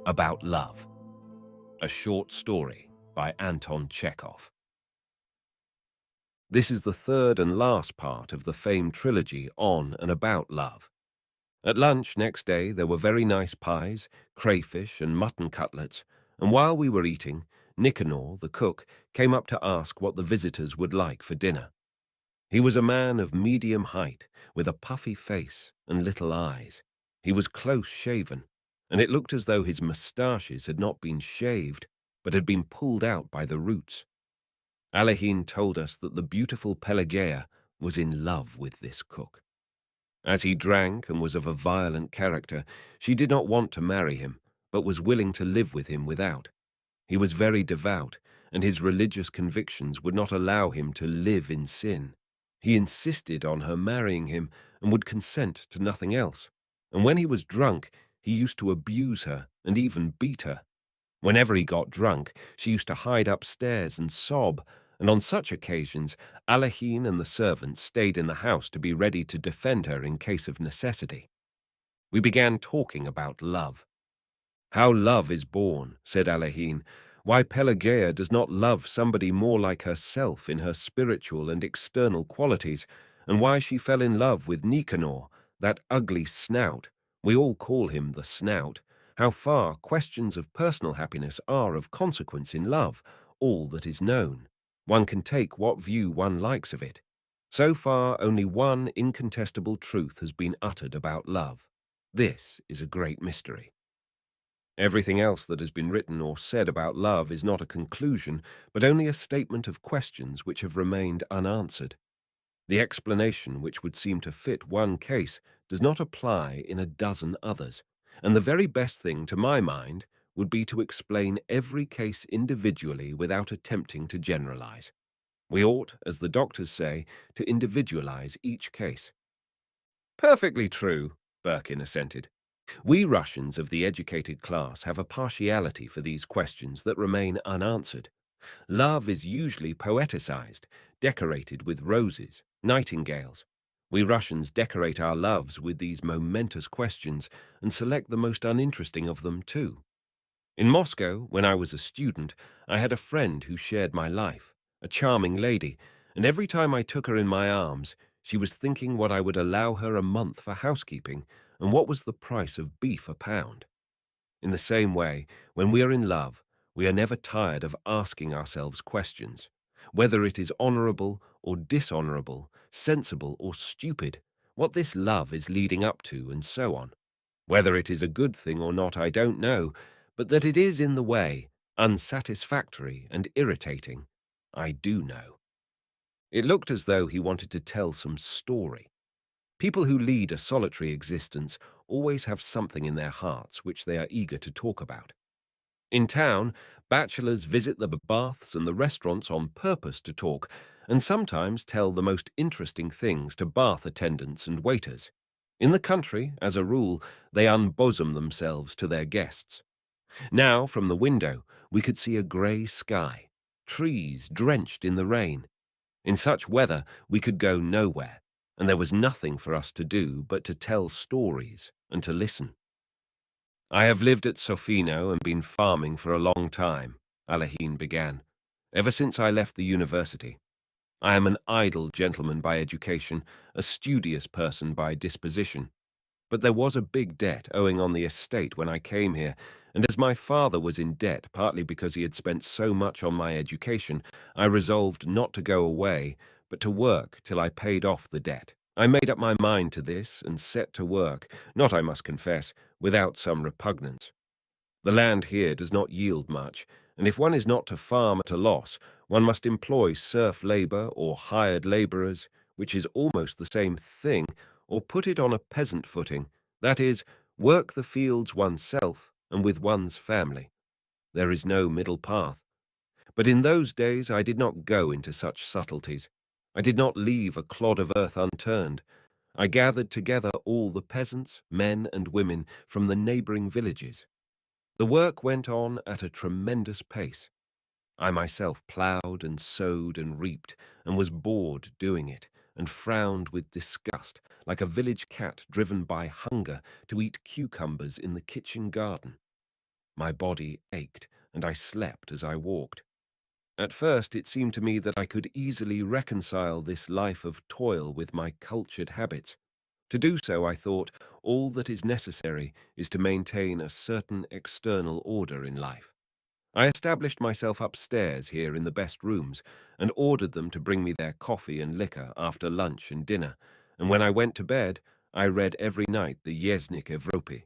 About Love, a short story by Anton Chekhov. This is the third and last part of the famed trilogy on and about love. At lunch next day there were very nice pies, crayfish and mutton cutlets, and while we were eating, Nicanor, the cook, came up to ask what the visitors would like for dinner. He was a man of medium height, with a puffy face and little eyes. He was close-shaven, and it looked as though his moustaches had not been shaved, but had been pulled out by the roots. Alehin told us that the beautiful Pelageya was in love with this cook. As he drank and was of a violent character, she did not want to marry him, but was willing to live with him without. He was very devout, and his religious convictions would not allow him to live in sin. He insisted on her marrying him and would consent to nothing else. And when he was drunk, he used to abuse her and even beat her. Whenever he got drunk, she used to hide upstairs and sob, and on such occasions, Alehin and the servants stayed in the house to be ready to defend her in case of necessity. We began talking about love. "How love is born," said Alehin. "Why Pelageya does not love somebody more like herself in her spiritual and external qualities, and why she fell in love with Nicanor, that ugly snout. We all call him the Snout. How far questions of personal happiness are of consequence in love, all that is known. One can take what view one likes of it. So far, only one incontestable truth has been uttered about love. This is a great mystery. Everything else that has been written or said about love is not a conclusion, but only a statement of questions which have remained unanswered. The explanation which would seem to fit one case does not apply in a dozen others, and the very best thing, to my mind, would be to explain every case individually without attempting to generalize. We ought, as the doctors say, to individualize each case." "Perfectly true," Birkin assented. "We Russians of the educated class have a partiality for these questions that remain unanswered. Love is usually poeticized, decorated with roses, nightingales. We Russians decorate our loves with these momentous questions and select the most uninteresting of them, too. In Moscow, when I was a student, I had a friend who shared my life, a charming lady, and every time I took her in my arms, she was thinking what I would allow her a month for housekeeping and what was the price of beef a pound. In the same way, when we are in love, we are never tired of asking ourselves questions, whether it is honorable or dishonorable, sensible or stupid, what this love is leading up to, and so on. Whether it is a good thing or not, I don't know, but that it is in the way, unsatisfactory and irritating, I do know." It looked as though he wanted to tell some story. People who lead a solitary existence always have something in their hearts which they are eager to talk about. In town, bachelors visit the baths and the restaurants on purpose to talk, and sometimes tell the most interesting things to bath attendants and waiters. In the country, as a rule, they unbosom themselves to their guests. Now, from the window, we could see a grey sky, trees drenched in the rain. In such weather, we could go nowhere, and there was nothing for us to do but to tell stories and to listen. "I have lived at Sofino and been farming for a long time," Alehin began, "ever since I left the university. I am an idle gentleman by education, a studious person by disposition. But there was a big debt owing on the estate when I came here, and as my father was in debt partly because he had spent so much on my education, I resolved not to go away, but to work till I paid off the debt. I made up my mind to this and set to work, not, I must confess, without some repugnance. The land here does not yield much, and if one is not to farm at a loss, one must employ serf labor or hired laborers, which is almost the same thing, or put it on a peasant footing, that is, work the fields oneself and with one's family. There is no middle path. But in those days I did not go into such subtleties. I did not leave a clod of earth unturned. I gathered together all the peasants, men and women from the neighboring villages. The work went on at a tremendous pace. I myself ploughed and sowed and reaped, and was bored doing it, and frowned with disgust, like a village cat driven by hunger to eat cucumbers in the kitchen garden. My body ached, and I slept as I walked. At first, it seemed to me that I could easily reconcile this life of toil with my cultured habits. To do so, I thought, all that is necessary is to maintain a certain external order in life. I established myself upstairs here in the best rooms and ordered them to bring me their coffee and liquor after lunch and dinner, and when I went to bed, I read every night the Yeznik Evropi.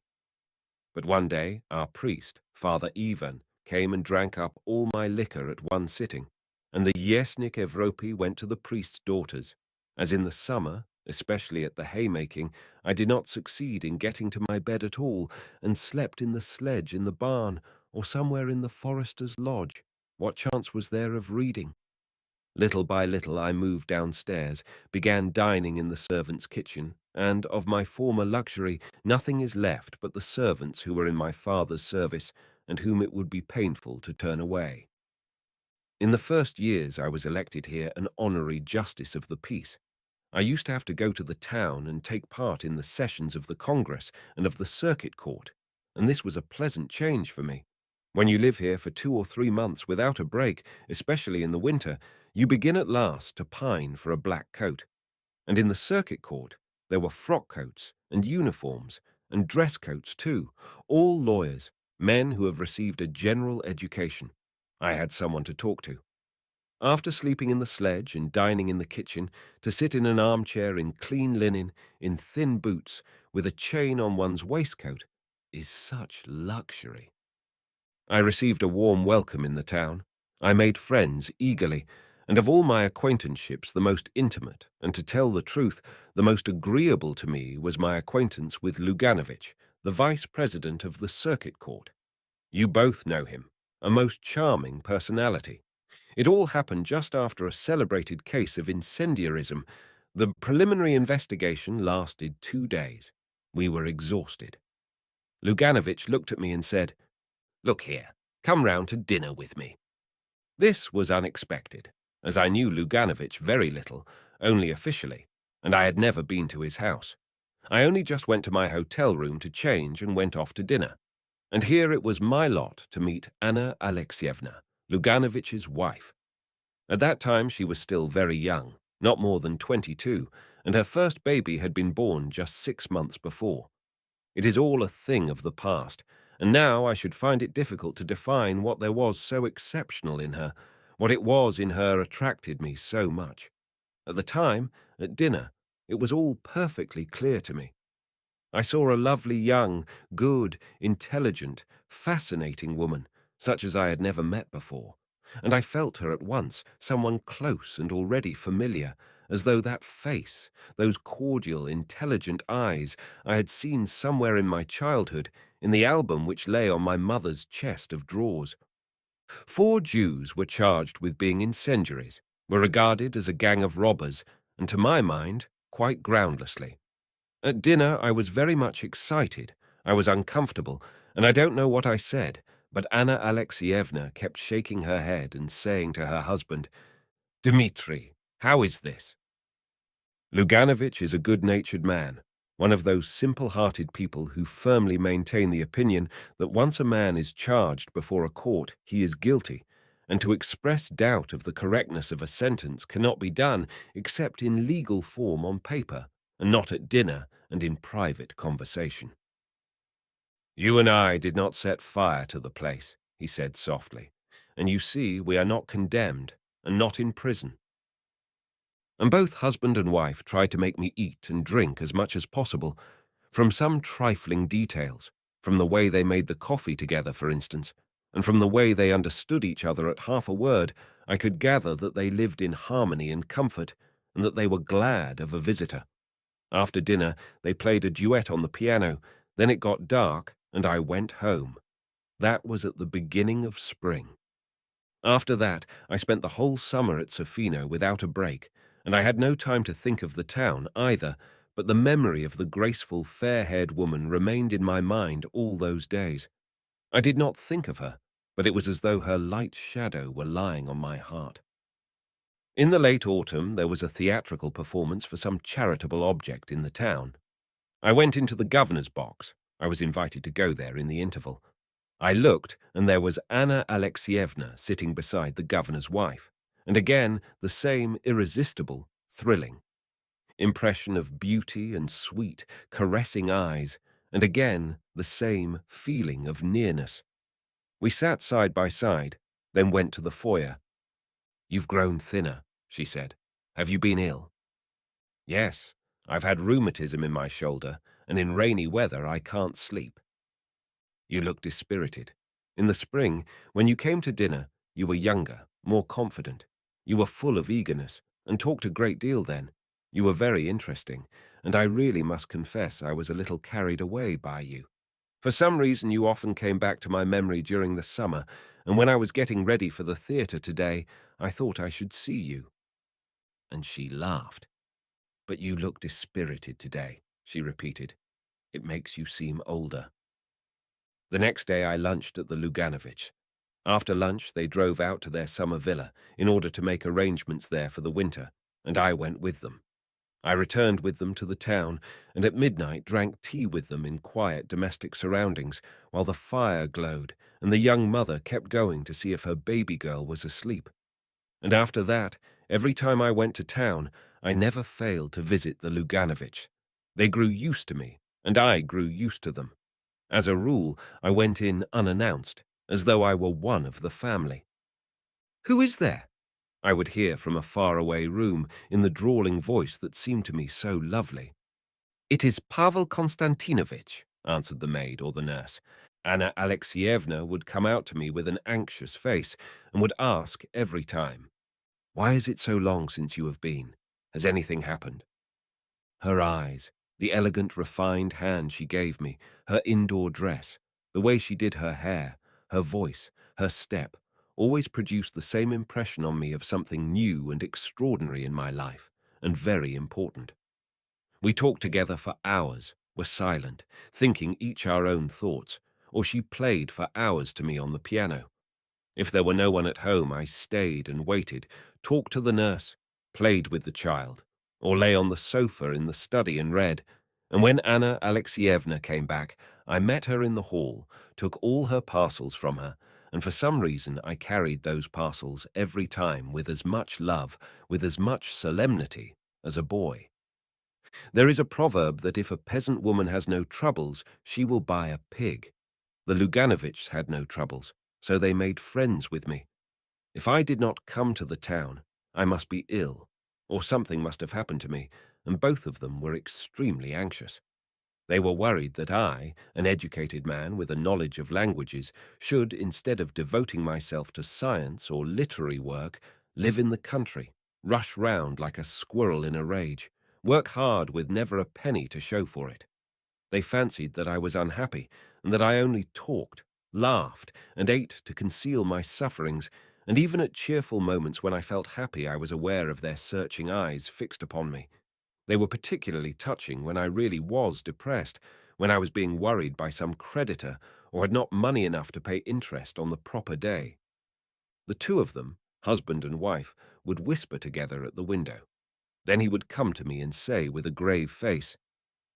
But one day, our priest, Father Ivan, came and drank up all my liquor at one sitting, and the Yesnik Evropi went to the priest's daughters. As in the summer, especially at the haymaking, I did not succeed in getting to my bed at all, and slept in the sledge in the barn, or somewhere in the forester's lodge. What chance was there of reading? Little by little I moved downstairs, began dining in the servants' kitchen, and of my former luxury nothing is left but the servants who were in my father's service, and whom it would be painful to turn away. In the first years I was elected here an honorary justice of the peace. I used to have to go to the town and take part in the sessions of the Congress and of the Circuit Court, and this was a pleasant change for me. When you live here for 2 or 3 months without a break, especially in the winter, you begin at last to pine for a black coat. And in the Circuit Court, there were frock coats and uniforms and dress coats too, all lawyers, men who have received a general education. I had someone to talk to. After sleeping in the sledge and dining in the kitchen, to sit in an armchair in clean linen, in thin boots, with a chain on one's waistcoat, is such luxury. I received a warm welcome in the town. I made friends eagerly, and of all my acquaintanceships the most intimate, and to tell the truth, the most agreeable to me was my acquaintance with Luganovich, the vice president of the Circuit Court. You both know him, a most charming personality. It all happened just after a celebrated case of incendiarism. The preliminary investigation lasted 2 days. We were exhausted. Luganovich looked at me and said, "Look here, come round to dinner with me." This was unexpected, as I knew Luganovich very little, only officially, and I had never been to his house. I only just went to my hotel room to change and went off to dinner. And here it was my lot to meet Anna Alexievna, Luganovich's wife. At that time she was still very young, not more than 22, and her first baby had been born just 6 months before. It is all a thing of the past, and now I should find it difficult to define what there was so exceptional in her, what it was in her attracted me so much. At the time, at dinner, it was all perfectly clear to me. I saw a lovely young, good, intelligent, fascinating woman, such as I had never met before, and I felt her at once, someone close and already familiar, as though that face, those cordial, intelligent eyes, I had seen somewhere in my childhood, in the album which lay on my mother's chest of drawers. 4 Jews were charged with being incendiaries, were regarded as a gang of robbers, and to my mind, quite groundlessly. At dinner, I was very much excited. I was uncomfortable, and I don't know what I said, but Anna Alexievna kept shaking her head and saying to her husband, "Dmitri, how is this?" Luganovich is a good-natured man, one of those simple-hearted people who firmly maintain the opinion that once a man is charged before a court, he is guilty, and to express doubt of the correctness of a sentence cannot be done except in legal form on paper, and not at dinner and in private conversation. "You and I did not set fire to the place," he said softly, "and you see we are not condemned and not in prison." And both husband and wife tried to make me eat and drink as much as possible, from some trifling details, from the way they made the coffee together, for instance, and from the way they understood each other at half a word, I could gather that they lived in harmony and comfort, and that they were glad of a visitor. After dinner, they played a duet on the piano, then it got dark, and I went home. That was at the beginning of spring. After that, I spent the whole summer at Sofino without a break, and I had no time to think of the town either, but the memory of the graceful, fair-haired woman remained in my mind all those days. I did not think of her, but it was as though her light shadow were lying on my heart. In the late autumn, there was a theatrical performance for some charitable object in the town. I went into the governor's box. I was invited to go there in the interval. I looked, and there was Anna Alexievna sitting beside the governor's wife, and again the same irresistible, thrilling impression of beauty and sweet, caressing eyes, and again the same feeling of nearness. We sat side by side, then went to the foyer. "You've grown thinner," she said. "Have you been ill?" "Yes, I've had rheumatism in my shoulder, and in rainy weather I can't sleep." "You look dispirited. In the spring, when you came to dinner, you were younger, more confident. You were full of eagerness, and talked a great deal then. You were very interesting, and I really must confess I was a little carried away by you. For some reason you often came back to my memory during the summer, and when I was getting ready for the theatre today, I thought I should see you." And she laughed. "But you look dispirited today," she repeated. "It makes you seem older." The next day I lunched at the Luganovich. After lunch they drove out to their summer villa in order to make arrangements there for the winter, and I went with them. I returned with them to the town, and at midnight drank tea with them in quiet domestic surroundings, while the fire glowed, and the young mother kept going to see if her baby girl was asleep. And after that, every time I went to town, I never failed to visit the Luganovich. They grew used to me, and I grew used to them. As a rule, I went in unannounced, as though I were one of the family. "Who is there?" I would hear from a faraway room in the drawling voice that seemed to me so lovely. "It is Pavel Konstantinovitch," answered the maid or the nurse. Anna Alexievna would come out to me with an anxious face and would ask every time, "Why is it so long since you have been? Has anything happened?" Her eyes, the elegant, refined hand she gave me, her indoor dress, the way she did her hair, her voice, her step, always produced the same impression on me of something new and extraordinary in my life, and very important. We talked together for hours, were silent, thinking each our own thoughts, or she played for hours to me on the piano. If there were no one at home, I stayed and waited, talked to the nurse, played with the child, or lay on the sofa in the study and read. And when Anna Alexievna came back, I met her in the hall, took all her parcels from her, and for some reason I carried those parcels every time with as much love, with as much solemnity as a boy. There is a proverb that if a peasant woman has no troubles, she will buy a pig. The Luganovichs had no troubles, so they made friends with me. If I did not come to the town, I must be ill, or something must have happened to me, and both of them were extremely anxious. They were worried that I, an educated man with a knowledge of languages, should, instead of devoting myself to science or literary work, live in the country, rush round like a squirrel in a rage, work hard with never a penny to show for it. They fancied that I was unhappy, and that I only talked, laughed, and ate to conceal my sufferings, and even at cheerful moments when I felt happy I was aware of their searching eyes fixed upon me. They were particularly touching when I really was depressed, when I was being worried by some creditor or had not money enough to pay interest on the proper day. The two of them, husband and wife, would whisper together at the window. Then he would come to me and say with a grave face,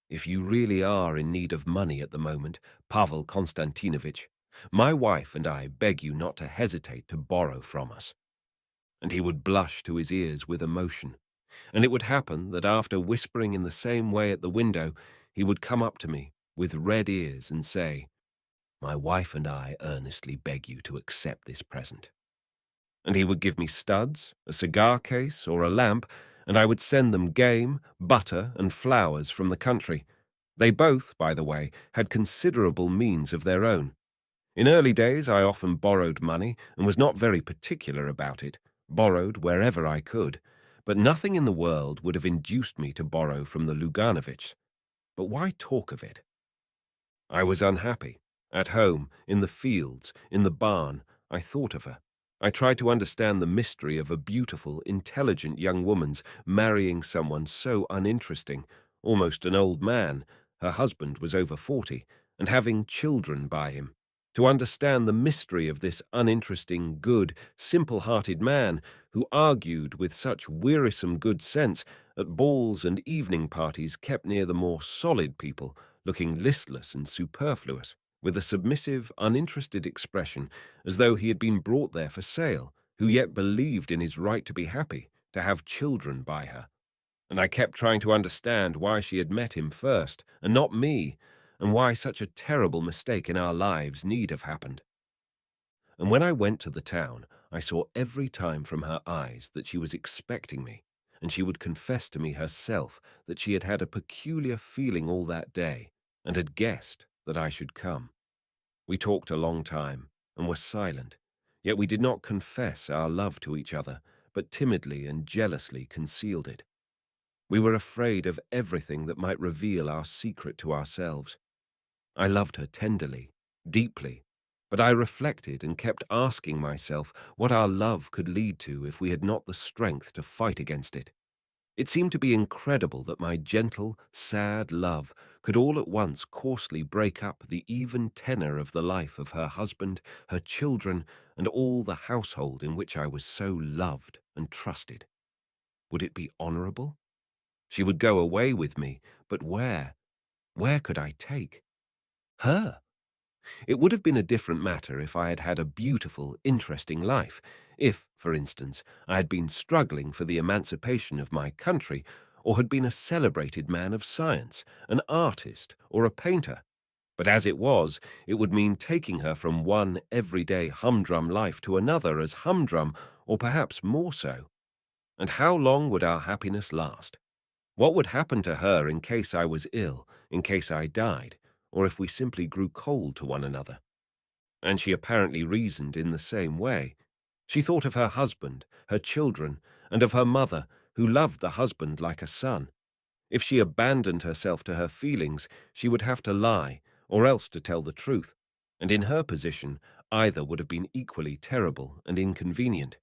"If you really are in need of money at the moment, Pavel Konstantinovitch, my wife and I beg you not to hesitate to borrow from us." And he would blush to his ears with emotion. And it would happen that after whispering in the same way at the window, he would come up to me with red ears and say, "My wife and I earnestly beg you to accept this present." And he would give me studs, a cigar case, or a lamp, and I would send them game, butter, and flowers from the country. They both, by the way, had considerable means of their own. In early days I often borrowed money and was not very particular about it, borrowed wherever I could, but nothing in the world would have induced me to borrow from the Luganovichs. But why talk of it? I was unhappy. At home, in the fields, in the barn, I thought of her. I tried to understand the mystery of a beautiful, intelligent young woman's marrying someone so uninteresting, almost an old man, her husband was over 40, and having children by him. To understand the mystery of this uninteresting, good, simple-hearted man who argued with such wearisome good sense at balls and evening parties kept near the more solid people, looking listless and superfluous, with a submissive, uninterested expression, as though he had been brought there for sale, who yet believed in his right to be happy, to have children by her. And I kept trying to understand why she had met him first, and not me, and why such a terrible mistake in our lives need have happened. And when I went to the town, I saw every time from her eyes that she was expecting me, and she would confess to me herself that she had had a peculiar feeling all that day, and had guessed that I should come. We talked a long time, and were silent, yet we did not confess our love to each other, but timidly and jealously concealed it. We were afraid of everything that might reveal our secret to ourselves. I loved her tenderly, deeply, but I reflected and kept asking myself what our love could lead to if we had not the strength to fight against it. It seemed to be incredible that my gentle, sad love could all at once coarsely break up the even tenor of the life of her husband, her children, and all the household in which I was so loved and trusted. Would it be honorable? She would go away with me, but where? Where could I take her? It would have been a different matter if I had had a beautiful, interesting life, if, for instance, I had been struggling for the emancipation of my country, or had been a celebrated man of science, an artist, or a painter. But as it was, it would mean taking her from one everyday humdrum life to another as humdrum, or perhaps more so. And how long would our happiness last? What would happen to her in case I was ill, in case I died, or if we simply grew cold to one another? And she apparently reasoned in the same way. She thought of her husband, her children, and of her mother, who loved the husband like a son. If she abandoned herself to her feelings, she would have to lie, or else to tell the truth, and in her position, either would have been equally terrible and inconvenient.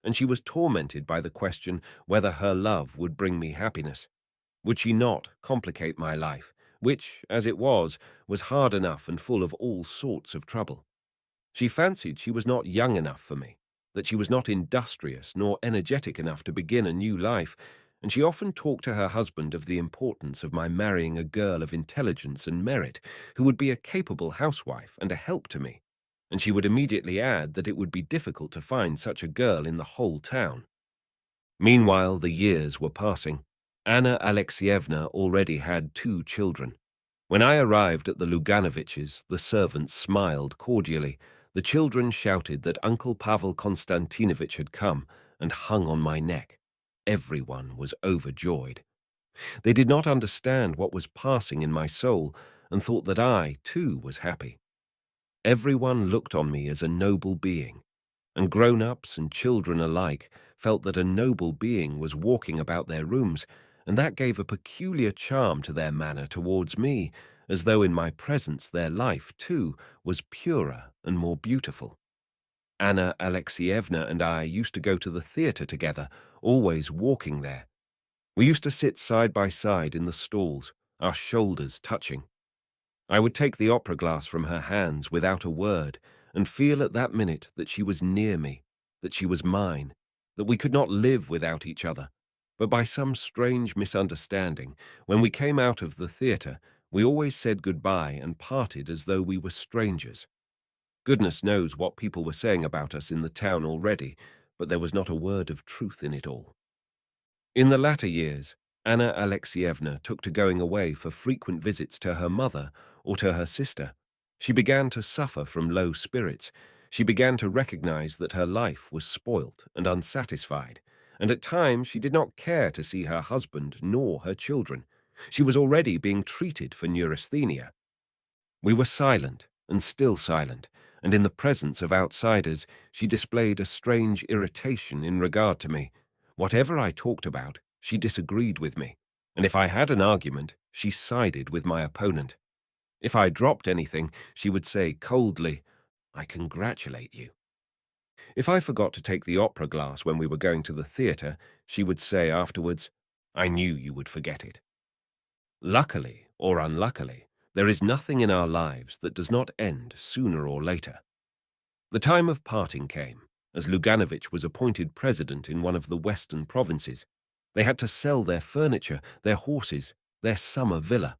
And she was tormented by the question whether her love would bring me happiness. Would she not complicate my life, which, as it was hard enough and full of all sorts of trouble? She fancied she was not young enough for me, that she was not industrious nor energetic enough to begin a new life, and she often talked to her husband of the importance of my marrying a girl of intelligence and merit, who would be a capable housewife and a help to me, and she would immediately add that it would be difficult to find such a girl in the whole town. Meanwhile, the years were passing. Anna Alexievna already had 2 children. When I arrived at the Luganoviches, the servants smiled cordially. The children shouted that Uncle Pavel Konstantinovich had come and hung on my neck. Everyone was overjoyed. They did not understand what was passing in my soul and thought that I, too, was happy. Everyone looked on me as a noble being, and grown-ups and children alike felt that a noble being was walking about their rooms, and that gave a peculiar charm to their manner towards me, as though in my presence their life, too, was purer and more beautiful. Anna Alexievna and I used to go to the theatre together, always walking there. We used to sit side by side in the stalls, our shoulders touching. I would take the opera glass from her hands without a word, and feel at that minute that she was near me, that she was mine, that we could not live without each other. But by some strange misunderstanding, when we came out of the theatre, we always said goodbye and parted as though we were strangers. Goodness knows what people were saying about us in the town already, but there was not a word of truth in it all. In the latter years, Anna Alexievna took to going away for frequent visits to her mother or to her sister. She began to suffer from low spirits. She began to recognize that her life was spoilt and unsatisfied, and at times she did not care to see her husband nor her children. She was already being treated for neurasthenia. We were silent and still silent, and in the presence of outsiders, she displayed a strange irritation in regard to me. Whatever I talked about, she disagreed with me, and if I had an argument, she sided with my opponent. If I dropped anything, she would say coldly, "I congratulate you." If I forgot to take the opera glass when we were going to the theatre, she would say afterwards, "I knew you would forget it." Luckily or unluckily, there is nothing in our lives that does not end sooner or later. The time of parting came, as Luganovich was appointed president in one of the western provinces. They had to sell their furniture, their horses, their summer villa.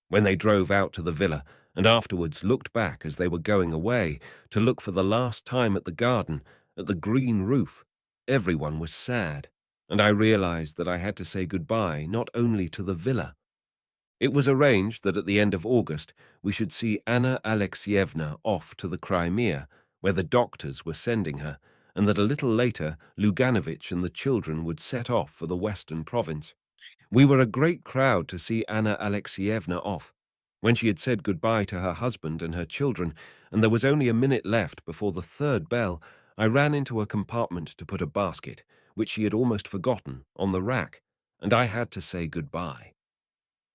When they drove out to the villa, and afterwards looked back as they were going away to look for the last time at the garden, at the green roof, everyone was sad, and I realized that I had to say goodbye not only to the villa. It was arranged that at the end of August we should see Anna Alexievna off to the Crimea, where the doctors were sending her, and that a little later Luganovich and the children would set off for the western province. We were a great crowd to see Anna Alexievna off. When she had said goodbye to her husband and her children, and there was only a minute left before the third bell, I ran into a compartment to put a basket, which she had almost forgotten, on the rack, and I had to say goodbye.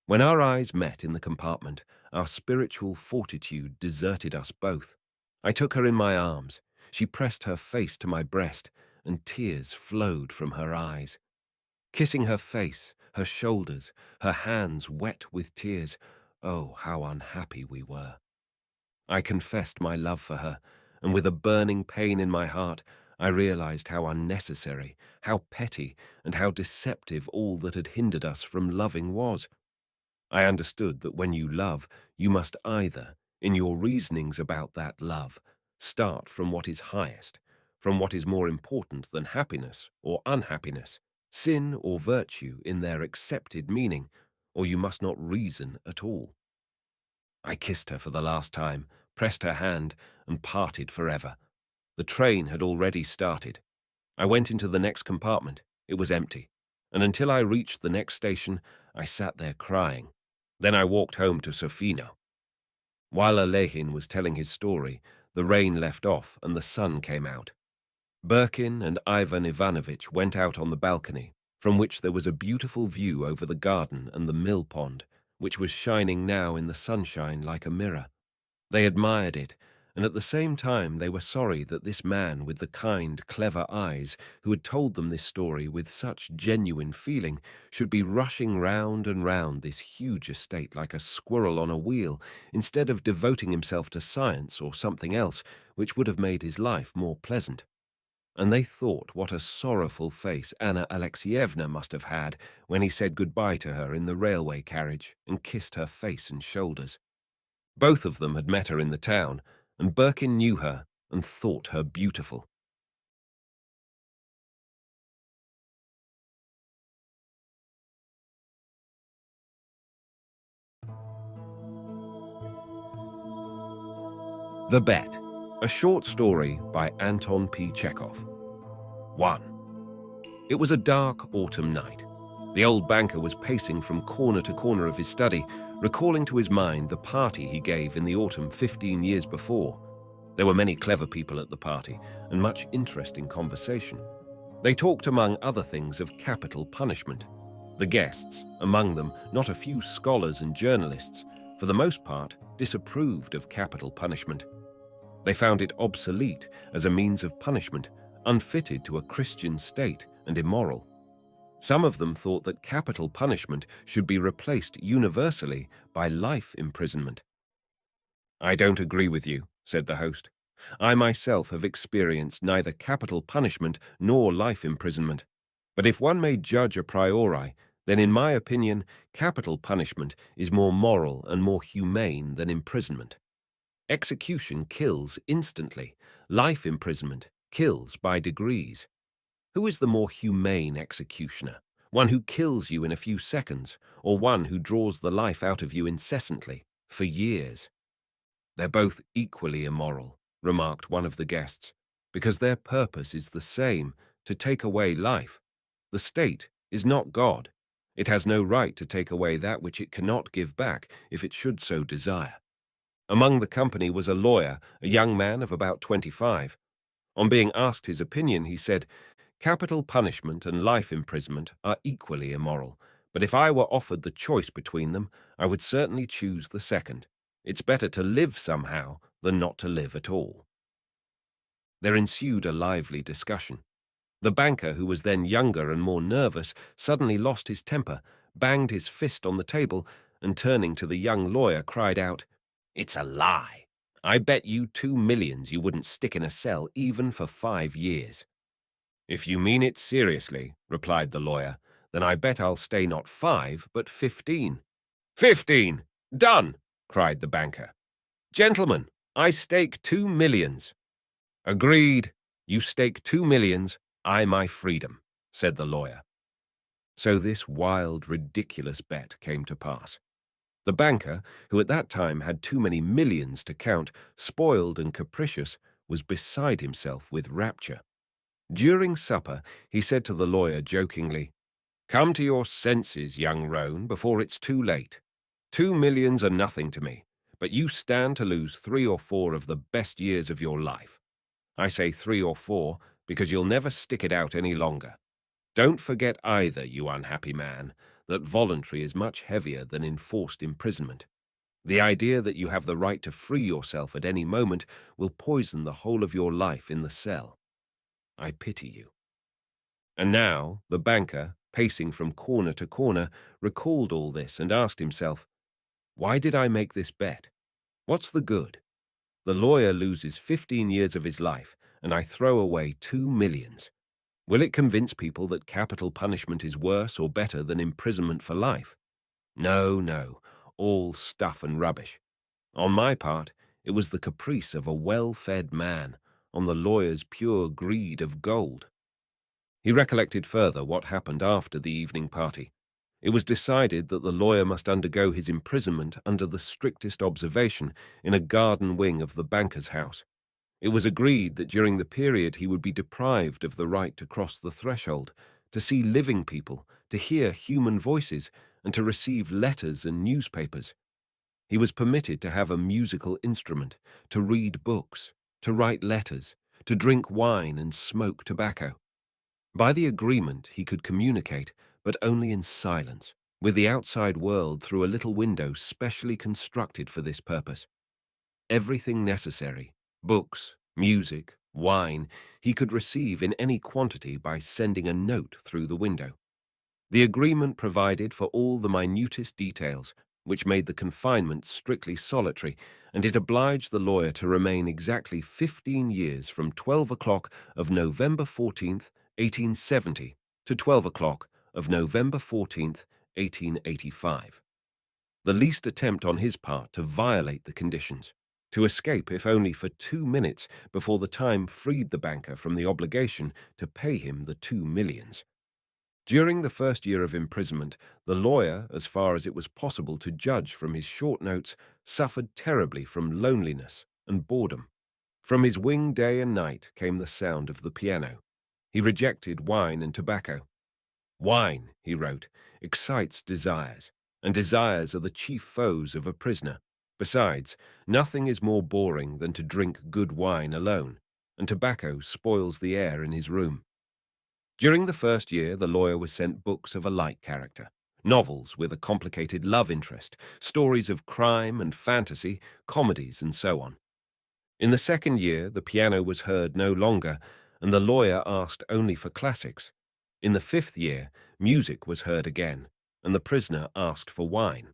When our eyes met in the compartment, our spiritual fortitude deserted us both. I took her in my arms. She pressed her face to my breast, and tears flowed from her eyes. Kissing her face, her shoulders, her hands wet with tears, oh, how unhappy we were. I confessed my love for her, and with a burning pain in my heart, I realized how unnecessary, how petty, and how deceptive all that had hindered us from loving was. I understood that when you love, you must either, in your reasonings about that love, start from what is highest, from what is more important than happiness or unhappiness, sin or virtue in their accepted meaning, or you must not reason at all. I kissed her for the last time, pressed her hand, and parted forever. The train had already started. I went into the next compartment. It was empty, and until I reached the next station, I sat there crying. Then I walked home to Sofino. While Alehin was telling his story, the rain left off and the sun came out. Birkin and Ivan Ivanovitch went out on the balcony, from which there was a beautiful view over the garden and the mill pond, which was shining now in the sunshine like a mirror. They admired it, and at the same time they were sorry that this man with the kind, clever eyes, who had told them this story with such genuine feeling, should be rushing round and round this huge estate like a squirrel on a wheel, instead of devoting himself to science or something else which would have made his life more pleasant. And they thought what a sorrowful face Anna Alexievna must have had when he said goodbye to her in the railway carriage and kissed her face and shoulders. Both of them had met her in the town, and Birkin knew her and thought her beautiful. The Bet, a short story by Anton Chekhov. 1. It was a dark autumn night. The old banker was pacing from corner to corner of his study, recalling to his mind the party he gave in the autumn 15 years before. There were many clever people at the party, and much interesting conversation. They talked, among other things, of capital punishment. The guests, among them not a few scholars and journalists, for the most part disapproved of capital punishment. They found it obsolete as a means of punishment, unfitted to a Christian state and immoral. Some of them thought that capital punishment should be replaced universally by life imprisonment. "I don't agree with you," said the host. "I myself have experienced neither capital punishment nor life imprisonment. But if one may judge a priori, then in my opinion, capital punishment is more moral and more humane than imprisonment. Execution kills instantly. Life imprisonment kills by degrees. Who is the more humane executioner? One who kills you in a few seconds, or one who draws the life out of you incessantly, for years?" "They're both equally immoral," remarked one of the guests, "because their purpose is the same, to take away life. The state is not God. It has no right to take away that which it cannot give back if it should so desire." Among the company was a lawyer, a young man of about 25. On being asked his opinion, he said, "Capital punishment and life imprisonment are equally immoral, but if I were offered the choice between them, I would certainly choose the second. It's better to live somehow than not to live at all." There ensued a lively discussion. The banker, who was then younger and more nervous, suddenly lost his temper, banged his fist on the table, and turning to the young lawyer, cried out, "It's a lie. I bet you 2 millions you wouldn't stick in a cell even for 5 years. "If you mean it seriously," replied the lawyer, "then I bet I'll stay not 5, but 15. "15! Done!" cried the banker. Gentlemen, I stake 2 millions. Agreed. You stake 2 millions, I my freedom, said the lawyer. So this wild, ridiculous bet came to pass. The banker, who at that time had too many millions to count, spoiled and capricious, was beside himself with rapture. During supper, he said to the lawyer jokingly, "Come to your senses, young roan, before it's too late. 2 millions are nothing to me, but you stand to lose 3 or 4 of the best years of your life. I say 3 or 4 because you'll never stick it out any longer. Don't forget either, you unhappy man, that voluntary is much heavier than enforced imprisonment. The idea that you have the right to free yourself at any moment will poison the whole of your life in the cell. I pity you." And now the banker, pacing from corner to corner, recalled all this and asked himself, "Why did I make this bet? What's the good? The lawyer loses 15 years of his life, and I throw away 2 millions. Will it convince people that capital punishment is worse or better than imprisonment for life? No, no, all stuff and rubbish. On my part, it was the caprice of a well-fed man, on the lawyer's pure greed of gold." He recollected further what happened after the evening party. It was decided that the lawyer must undergo his imprisonment under the strictest observation in a garden wing of the banker's house. It was agreed that during the period he would be deprived of the right to cross the threshold, to see living people, to hear human voices, and to receive letters and newspapers. He was permitted to have a musical instrument, to read books, to write letters, to drink wine and smoke tobacco. By the agreement, he could communicate, but only in silence, with the outside world through a little window specially constructed for this purpose. Everything necessary, books, music, wine, he could receive in any quantity by sending a note through the window. The agreement provided for all the minutest details, which made the confinement strictly solitary, and it obliged the lawyer to remain exactly 15 years from 12 o'clock of November 14th, 1870, to 12 o'clock of November 14th, 1885. The least attempt on his part to violate the conditions, to escape if only for 2 minutes before the time freed the banker from the obligation to pay him the 2 millions. During the first year of imprisonment, the lawyer, as far as it was possible to judge from his short notes, suffered terribly from loneliness and boredom. From his wing day and night came the sound of the piano. He rejected wine and tobacco. "Wine," he wrote, "excites desires, and desires are the chief foes of a prisoner. Besides, nothing is more boring than to drink good wine alone, and tobacco spoils the air in his room." During the first year, the lawyer was sent books of a like character, novels with a complicated love interest, stories of crime and fantasy, comedies, and so on. In the second year, the piano was heard no longer, and the lawyer asked only for classics. In the fifth year, music was heard again, and the prisoner asked for wine.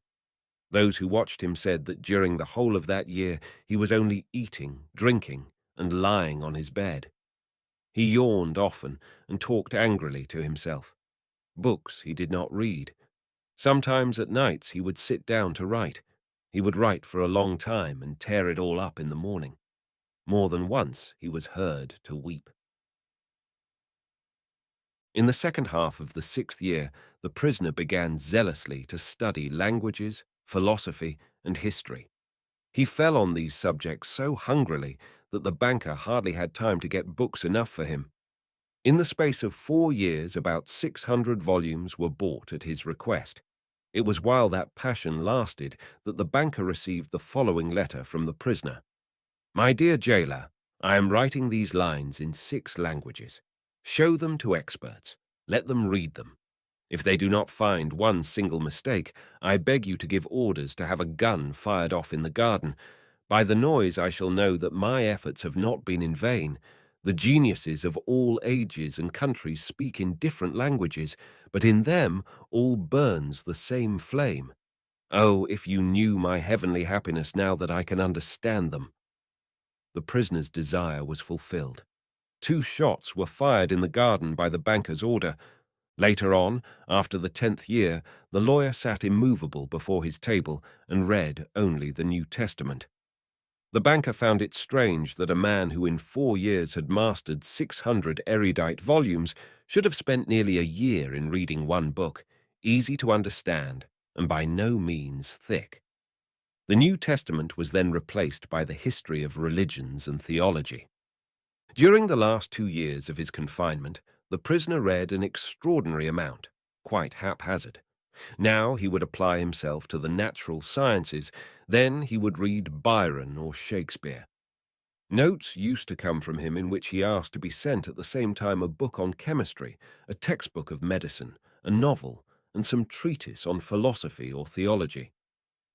Those who watched him said that during the whole of that year he was only eating, drinking, and lying on his bed. He yawned often and talked angrily to himself. Books he did not read. Sometimes at nights he would sit down to write. He would write for a long time and tear it all up in the morning. More than once he was heard to weep. In the second half of the sixth year, the prisoner began zealously to study languages, philosophy, and history. He fell on these subjects so hungrily that the banker hardly had time to get books enough for him. In the space of 4 years, about 600 volumes were bought at his request. It was while that passion lasted that the banker received the following letter from the prisoner. "My dear jailer, I am writing these lines in 6 languages. Show them to experts. Let them read them. If they do not find one single mistake, I beg you to give orders to have a gun fired off in the garden. By the noise I shall know that my efforts have not been in vain. The geniuses of all ages and countries speak in different languages, but in them all burns the same flame. Oh, if you knew my heavenly happiness now that I can understand them." The prisoner's desire was fulfilled. 2 shots were fired in the garden by the banker's order. Later on, after the 10th year, the lawyer sat immovable before his table and read only the New Testament. The banker found it strange that a man who in 4 years had mastered 600 erudite volumes should have spent nearly a year in reading one book, easy to understand and by no means thick. The New Testament was then replaced by the history of religions and theology. During the last 2 years of his confinement, the prisoner read an extraordinary amount, quite haphazard. Now he would apply himself to the natural sciences, then he would read Byron or Shakespeare. Notes used to come from him in which he asked to be sent at the same time a book on chemistry, a textbook of medicine, a novel, and some treatise on philosophy or theology.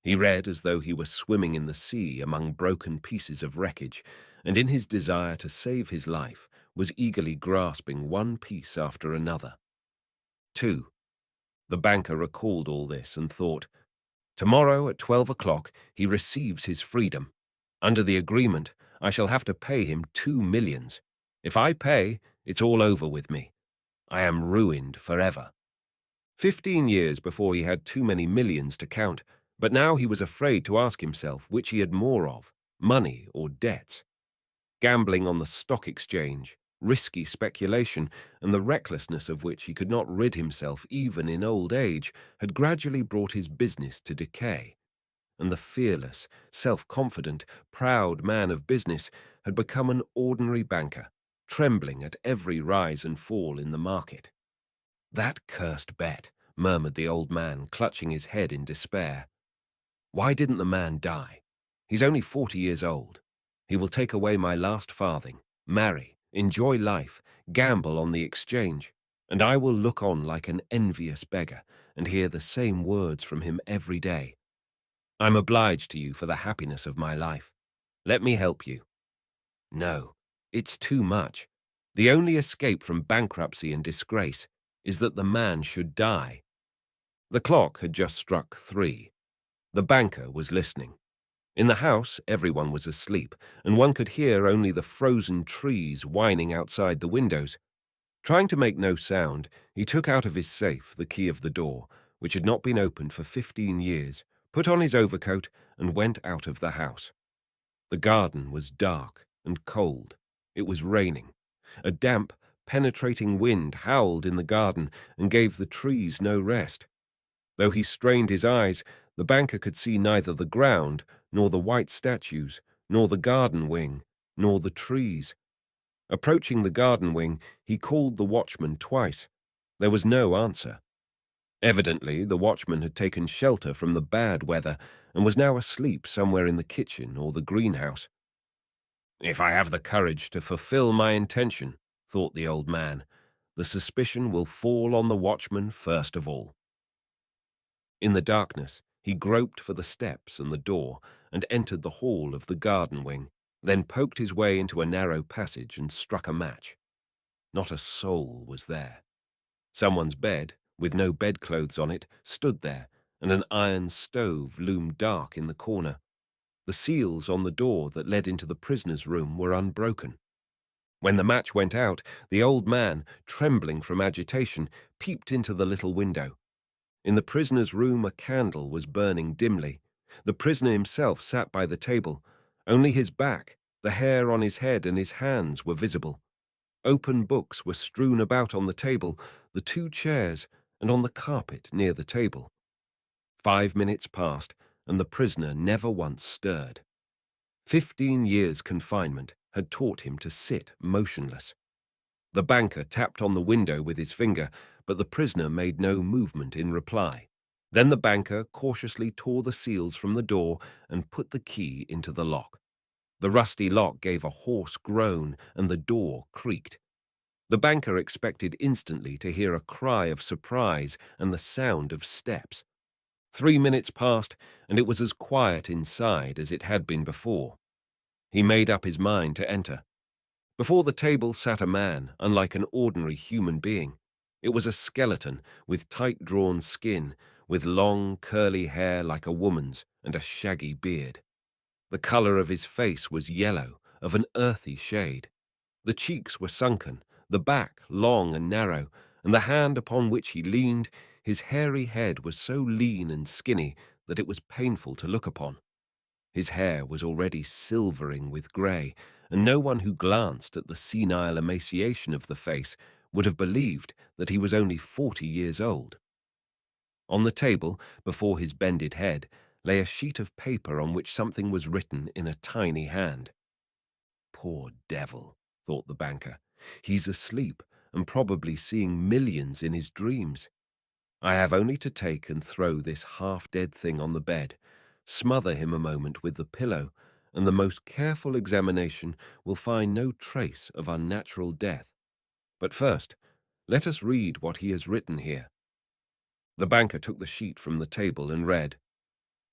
He read as though he were swimming in the sea among broken pieces of wreckage, and in his desire to save his life was eagerly grasping one piece after another. 2. The banker recalled all this and thought, tomorrow at 12 o'clock he receives his freedom. Under the agreement, I shall have to pay him 2 millions. If I pay, it's all over with me. I am ruined forever. 15 years before he had too many millions to count, but now he was afraid to ask himself which he had more of, money or debts. Gambling on the stock exchange, risky speculation, and the recklessness of which he could not rid himself even in old age, had gradually brought his business to decay. And the fearless, self-confident, proud man of business had become an ordinary banker, trembling at every rise and fall in the market. That cursed bet, murmured the old man, clutching his head in despair. Why didn't the man die? He's only 40 years old. He will take away my last farthing, marry, enjoy life, gamble on the exchange, and I will look on like an envious beggar and hear the same words from him every day. I'm obliged to you for the happiness of my life. Let me help you. No, it's too much. The only escape from bankruptcy and disgrace is that the man should die. The clock had just struck 3. The banker was listening. In the house, everyone was asleep, and one could hear only the frozen trees whining outside the windows. Trying to make no sound, he took out of his safe the key of the door, which had not been opened for 15 years, put on his overcoat, and went out of the house. The garden was dark and cold. It was raining. A damp, penetrating wind howled in the garden and gave the trees no rest. Though he strained his eyes, the banker could see neither the ground, nor the white statues, nor the garden wing, nor the trees. Approaching the garden wing, he called the watchman twice. There was no answer. Evidently, the watchman had taken shelter from the bad weather and was now asleep somewhere in the kitchen or the greenhouse. If I have the courage to fulfill my intention, thought the old man, the suspicion will fall on the watchman first of all. In the darkness, he groped for the steps and the door and entered the hall of the garden wing, then poked his way into a narrow passage and struck a match. Not a soul was there. Someone's bed, with no bedclothes on it, stood there, and an iron stove loomed dark in the corner. The seals on the door that led into the prisoner's room were unbroken. When the match went out, the old man, trembling from agitation, peeped into the little window. In the prisoner's room a candle was burning dimly. The prisoner himself sat by the table. Only his back, the hair on his head and his hands were visible. Open books were strewn about on the table, the 2 chairs, and on the carpet near the table. 5 minutes passed, and the prisoner never once stirred. 15 years' confinement had taught him to sit motionless. The banker tapped on the window with his finger, but the prisoner made no movement in reply. Then the banker cautiously tore the seals from the door and put the key into the lock. The rusty lock gave a hoarse groan, and the door creaked. The banker expected instantly to hear a cry of surprise and the sound of steps. 3 minutes passed, and it was as quiet inside as it had been before. He made up his mind to enter. Before the table sat a man, unlike an ordinary human being. It was a skeleton, with tight-drawn skin, with long, curly hair like a woman's, and a shaggy beard. The colour of his face was yellow, of an earthy shade. The cheeks were sunken, the back long and narrow, and the hand upon which he leaned, his hairy head was so lean and skinny that it was painful to look upon. His hair was already silvering with grey, and no one who glanced at the senile emaciation of the face would have believed that he was only 40 years old. On the table, before his bended head, lay a sheet of paper on which something was written in a tiny hand. Poor devil, thought the banker. He's asleep and probably seeing millions in his dreams. I have only to take and throw this half-dead thing on the bed, smother him a moment with the pillow, and the most careful examination will find no trace of unnatural death. But first, let us read what he has written here. The banker took the sheet from the table and read,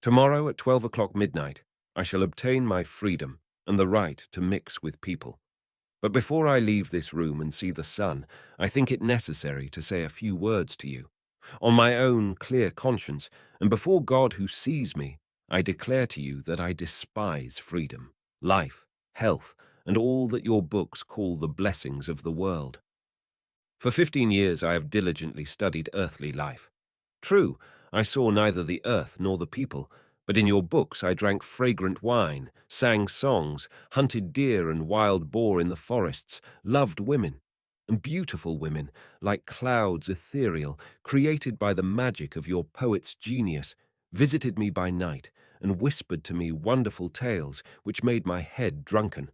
"Tomorrow at 12 o'clock midnight, I shall obtain my freedom and the right to mix with people. But before I leave this room and see the sun, I think it necessary to say a few words to you. On my own clear conscience, and before God who sees me, I declare to you that I despise freedom, life, health, and all that your books call the blessings of the world. For 15 years I have diligently studied earthly life. True, I saw neither the earth nor the people, but in your books I drank fragrant wine, sang songs, hunted deer and wild boar in the forests, loved women, and beautiful women, like clouds ethereal, created by the magic of your poet's genius, visited me by night and whispered to me wonderful tales which made my head drunken.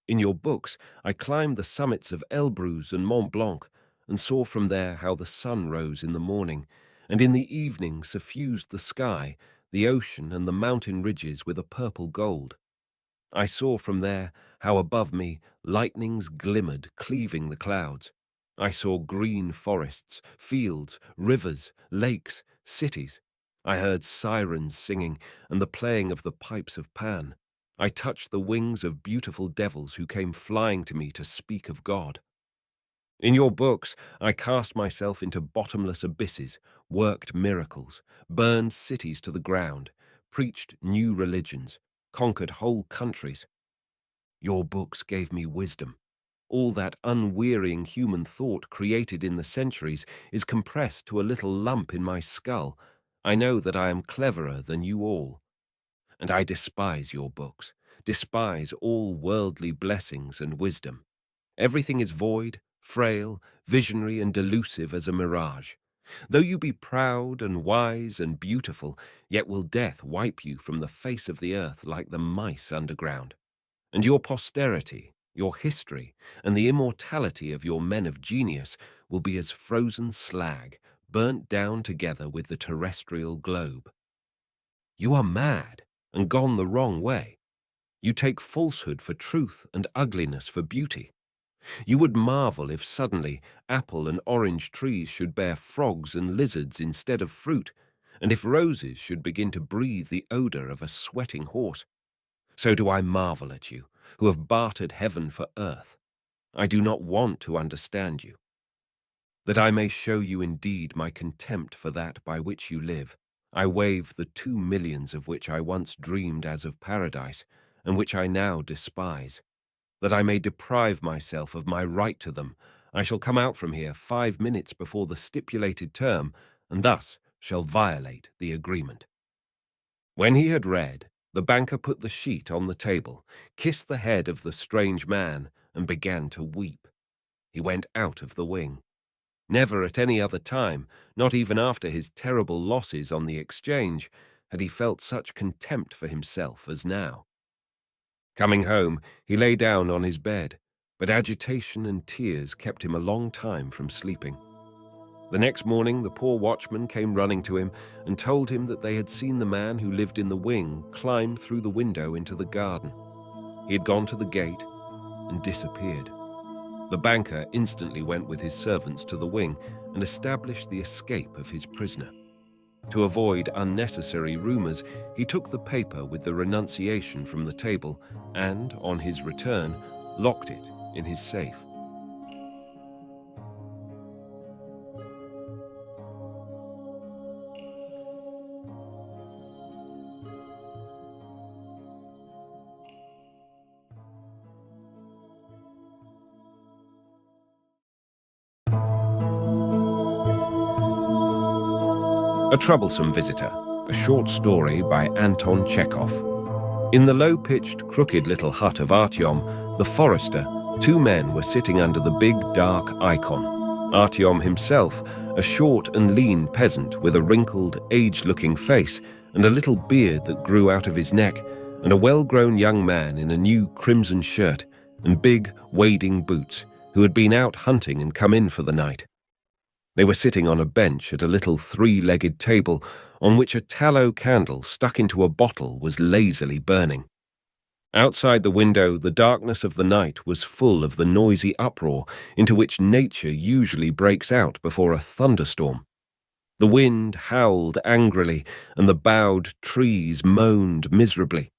In your books I climbed the summits of Elbrus and Mont Blanc, and saw from there how the sun rose in the morning, and in the evening suffused the sky, the ocean and the mountain ridges with a purple gold. I saw from there how above me lightnings glimmered, cleaving the clouds. I saw green forests, fields, rivers, lakes, cities. I heard sirens singing and the playing of the pipes of Pan. I touched the wings of beautiful devils who came flying to me to speak of God. In your books, I cast myself into bottomless abysses, worked miracles, burned cities to the ground, preached new religions, conquered whole countries. Your books gave me wisdom. All that unwearying human thought created in the centuries is compressed to a little lump in my skull. I know that I am cleverer than you all. And I despise your books, despise all worldly blessings and wisdom. Everything is void, frail, visionary, and delusive as a mirage. Though you be proud and wise and beautiful, yet will death wipe you from the face of the earth like the mice underground. And your posterity, your history, and the immortality of your men of genius will be as frozen slag, burnt down together with the terrestrial globe. You are mad and gone the wrong way. You take falsehood for truth and ugliness for beauty. You would marvel if suddenly apple and orange trees should bear frogs and lizards instead of fruit, and if roses should begin to breathe the odor of a sweating horse. So do I marvel at you, who have bartered heaven for earth. I do not want to understand you. That I may show you indeed my contempt for that by which you live, I waive the 2 millions of which I once dreamed as of paradise, and which I now despise. That I may deprive myself of my right to them, I shall come out from here 5 minutes before the stipulated term, and thus shall violate the agreement." When he had read, the banker put the sheet on the table, kissed the head of the strange man, and began to weep. He went out of the wing. Never at any other time, not even after his terrible losses on the exchange, had he felt such contempt for himself as now. Coming home, he lay down on his bed, but agitation and tears kept him a long time from sleeping. The next morning, the poor watchman came running to him and told him that they had seen the man who lived in the wing climb through the window into the garden. He had gone to the gate and disappeared. The banker instantly went with his servants to the wing and established the escape of his prisoner. To avoid unnecessary rumors, he took the paper with the renunciation from the table and, on his return, locked it in his safe. A Troublesome Visitor, a short story by Anton Chekhov. In the low-pitched, crooked little hut of Artyom, the forester, two men were sitting under the big, dark icon. Artyom himself, a short and lean peasant with a wrinkled, aged-looking face and a little beard that grew out of his neck, and a well-grown young man in a new crimson shirt and big, wading boots, who had been out hunting and come in for the night. They were sitting on a bench at a little three-legged table on which a tallow candle stuck into a bottle was lazily burning. Outside the window, the darkness of the night was full of the noisy uproar into which nature usually breaks out before a thunderstorm. The wind howled angrily, and the bowed trees moaned miserably.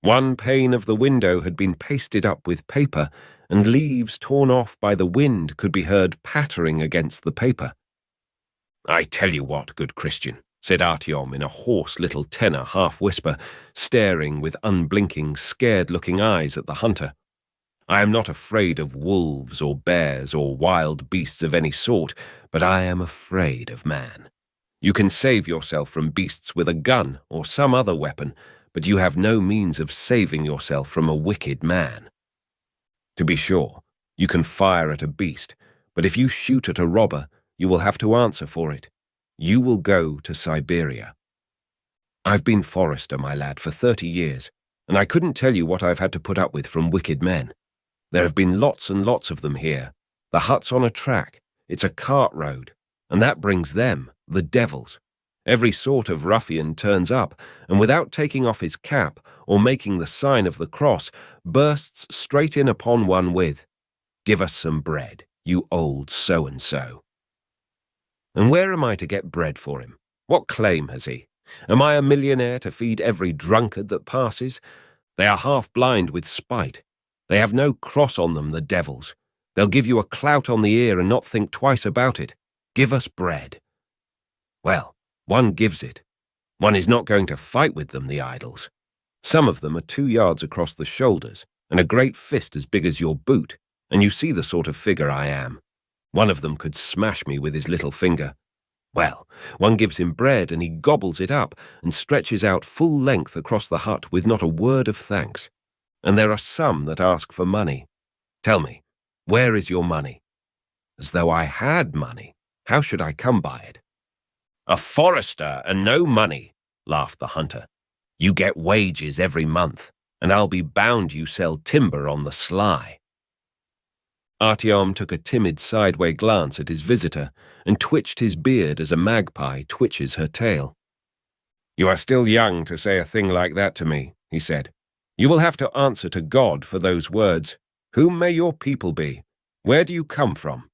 One pane of the window had been pasted up with paper, and leaves torn off by the wind could be heard pattering against the paper. "I tell you what, good Christian," said Artyom in a hoarse little tenor half-whisper, staring with unblinking, scared-looking eyes at the hunter. "I am not afraid of wolves or bears or wild beasts of any sort, but I am afraid of man. You can save yourself from beasts with a gun or some other weapon, but you have no means of saving yourself from a wicked man. To be sure, you can fire at a beast, but if you shoot at a robber, you will have to answer for it. You will go to Siberia. I've been forester, my lad, for 30 years, and I couldn't tell you what I've had to put up with from wicked men. There have been lots and lots of them here. The hut's on a track, it's a cart road, and that brings them, the devils. Every sort of ruffian turns up, and without taking off his cap or making the sign of the cross, bursts straight in upon one with, 'Give us some bread, you old so-and-so.' And where am I to get bread for him? What claim has he? Am I a millionaire to feed every drunkard that passes? They are half-blind with spite. They have no cross on them, the devils. They'll give you a clout on the ear and not think twice about it. Give us bread. Well, one gives it. One is not going to fight with them, the idols. Some of them are 2 yards across the shoulders and a great fist as big as your boot, and you see the sort of figure I am. One of them could smash me with his little finger. Well, one gives him bread and he gobbles it up and stretches out full length across the hut with not a word of thanks. And there are some that ask for money. Tell me, where is your money? As though I had money. How should I come by it? A forester and no money, laughed the hunter. You get wages every month, and I'll be bound you sell timber on the sly. Artyom took a timid sideway glance at his visitor and twitched his beard as a magpie twitches her tail. You are still young to say a thing like that to me, he said. You will have to answer to God for those words. Whom may your people be? Where do you come from?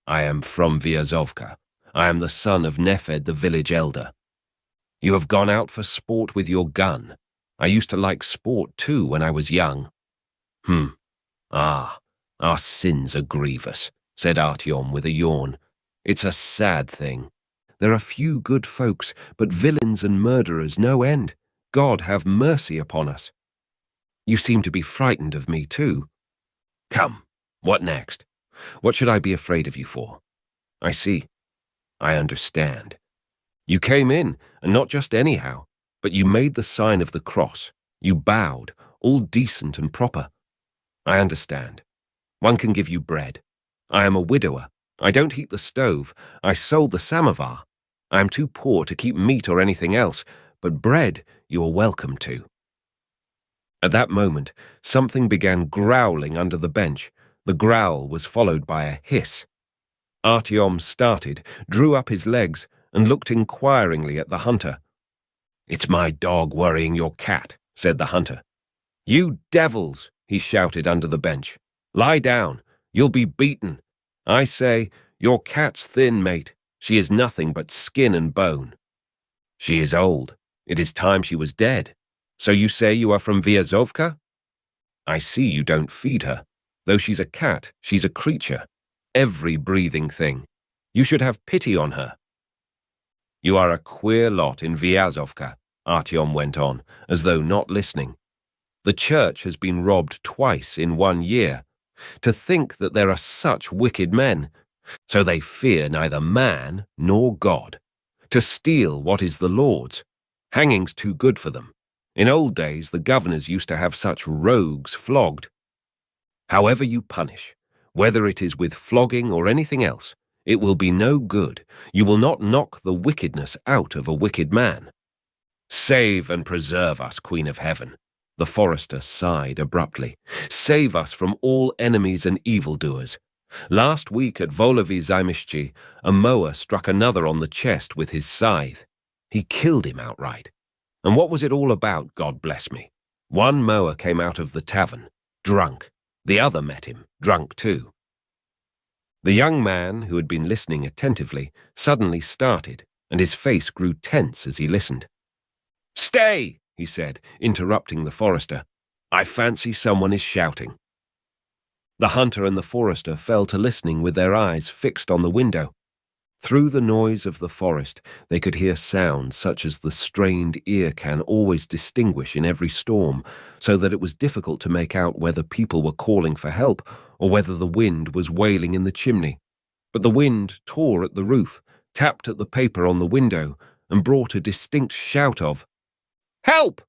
I am from Vyazovka. I am the son of Nefed, the village elder. You have gone out for sport with your gun. I used to like sport too when I was young. Our sins are grievous, said Artyom with a yawn. It's a sad thing. There are few good folks, but villains and murderers no end. God have mercy upon us. You seem to be frightened of me too. Come, what next? What should I be afraid of you for? I see. I understand. You came in, and not just anyhow, but you made the sign of the cross. You bowed, all decent and proper. I understand. One can give you bread. I am a widower. I don't heat the stove. I sold the samovar. I am too poor to keep meat or anything else, but bread you are welcome to. At that moment, something began growling under the bench. The growl was followed by a hiss. Artyom started, drew up his legs, and looked inquiringly at the hunter. It's my dog worrying your cat, said the hunter. You devils, he shouted under the bench. Lie down. You'll be beaten. I say, your cat's thin, mate. She is nothing but skin and bone. She is old. It is time she was dead. So you say you are from Vyazovka? I see you don't feed her. Though she's a cat, she's a creature. Every breathing thing. You should have pity on her. You are a queer lot in Vyazovka, Artyom went on, as though not listening. The church has been robbed twice in 1 year. To think that there are such wicked men. So they fear neither man nor God. To steal what is the Lord's. Hanging's too good for them. In old days, the governors used to have such rogues flogged. However you punish, whether it is with flogging or anything else, it will be no good. You will not knock the wickedness out of a wicked man. Save and preserve us, Queen of Heaven. The forester sighed abruptly. Save us from all enemies and evildoers. Last week at Volovi Zaimishchi, a mower struck another on the chest with his scythe. He killed him outright. And what was it all about, God bless me? One mower came out of the tavern, drunk. The other met him, drunk too. The young man, who had been listening attentively, suddenly started, and his face grew tense as he listened. "Stay!" he said, interrupting the forester. "I fancy someone is shouting." The hunter and the forester fell to listening with their eyes fixed on the window. Through the noise of the forest, they could hear sounds such as the strained ear can always distinguish in every storm, so that it was difficult to make out whether people were calling for help or whether the wind was wailing in the chimney. But the wind tore at the roof, tapped at the paper on the window, and brought a distinct shout of, "Help!"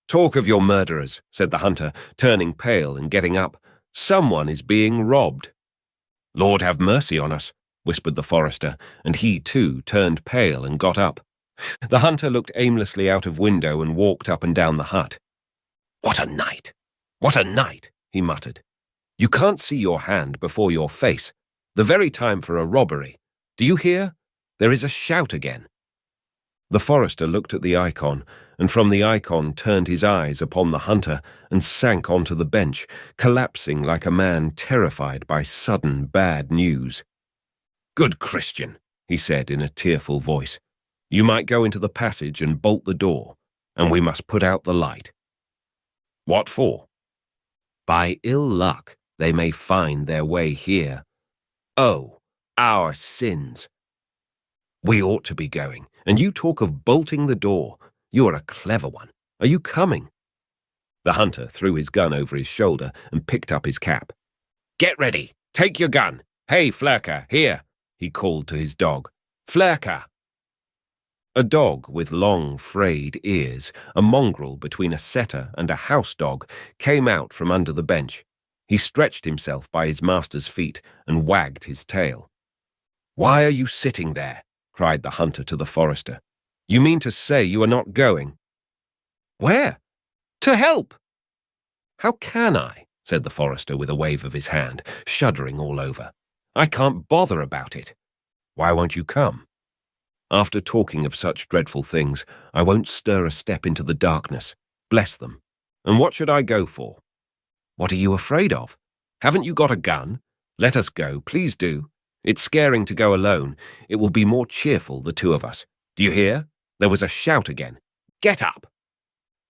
"Talk of your murderers," said the hunter, turning pale and getting up. "Someone is being robbed." "Lord have mercy on us," whispered the forester, and he too turned pale and got up. The hunter looked aimlessly out of window and walked up and down the hut. "What a night! What a night!" he muttered. "You can't see your hand before your face. The very time for a robbery. Do you hear? There is a shout again." The forester looked at the icon, and from the icon turned his eyes upon the hunter and sank onto the bench, collapsing like a man terrified by sudden bad news. "Good Christian," he said in a tearful voice, "you might go into the passage and bolt the door, and we must put out the light." "What for?" "By ill luck they may find their way here. Oh, our sins! We ought to be going, and you talk of bolting the door. You are a clever one. Are you coming?" The hunter threw his gun over his shoulder and picked up his cap. "Get ready! Take your gun! Hey, Flerka, here!" he called to his dog. "Flerka!" A dog with long, frayed ears, a mongrel between a setter and a house dog, came out from under the bench. He stretched himself by his master's feet and wagged his tail. "Why are you sitting there?" cried the hunter to the forester. "You mean to say you are not going?" "Where?" "To help." "How can I?" said the forester with a wave of his hand, shuddering all over. "I can't bother about it." "Why won't you come?" "After talking of such dreadful things, I won't stir a step into the darkness. Bless them. And what should I go for?" "What are you afraid of? Haven't you got a gun? Let us go, please do. It's scaring to go alone. It will be more cheerful, the two of us. Do you hear? There was a shout again. Get up!"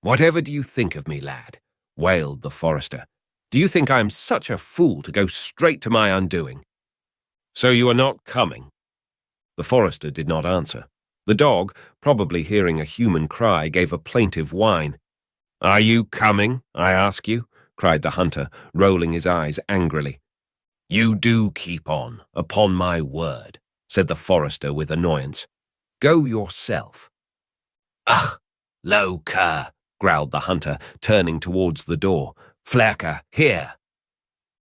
"Whatever do you think of me, lad?" wailed the forester. "Do you think I am such a fool to go straight to my undoing?" "So you are not coming?" The forester did not answer. The dog, probably hearing a human cry, gave a plaintive whine. "Are you coming, I ask you?" cried the hunter, rolling his eyes angrily. "You do keep on, upon my word," said the forester with annoyance. "Go yourself." "Ugh, low cur," growled the hunter, turning towards the door. "Flerka, here."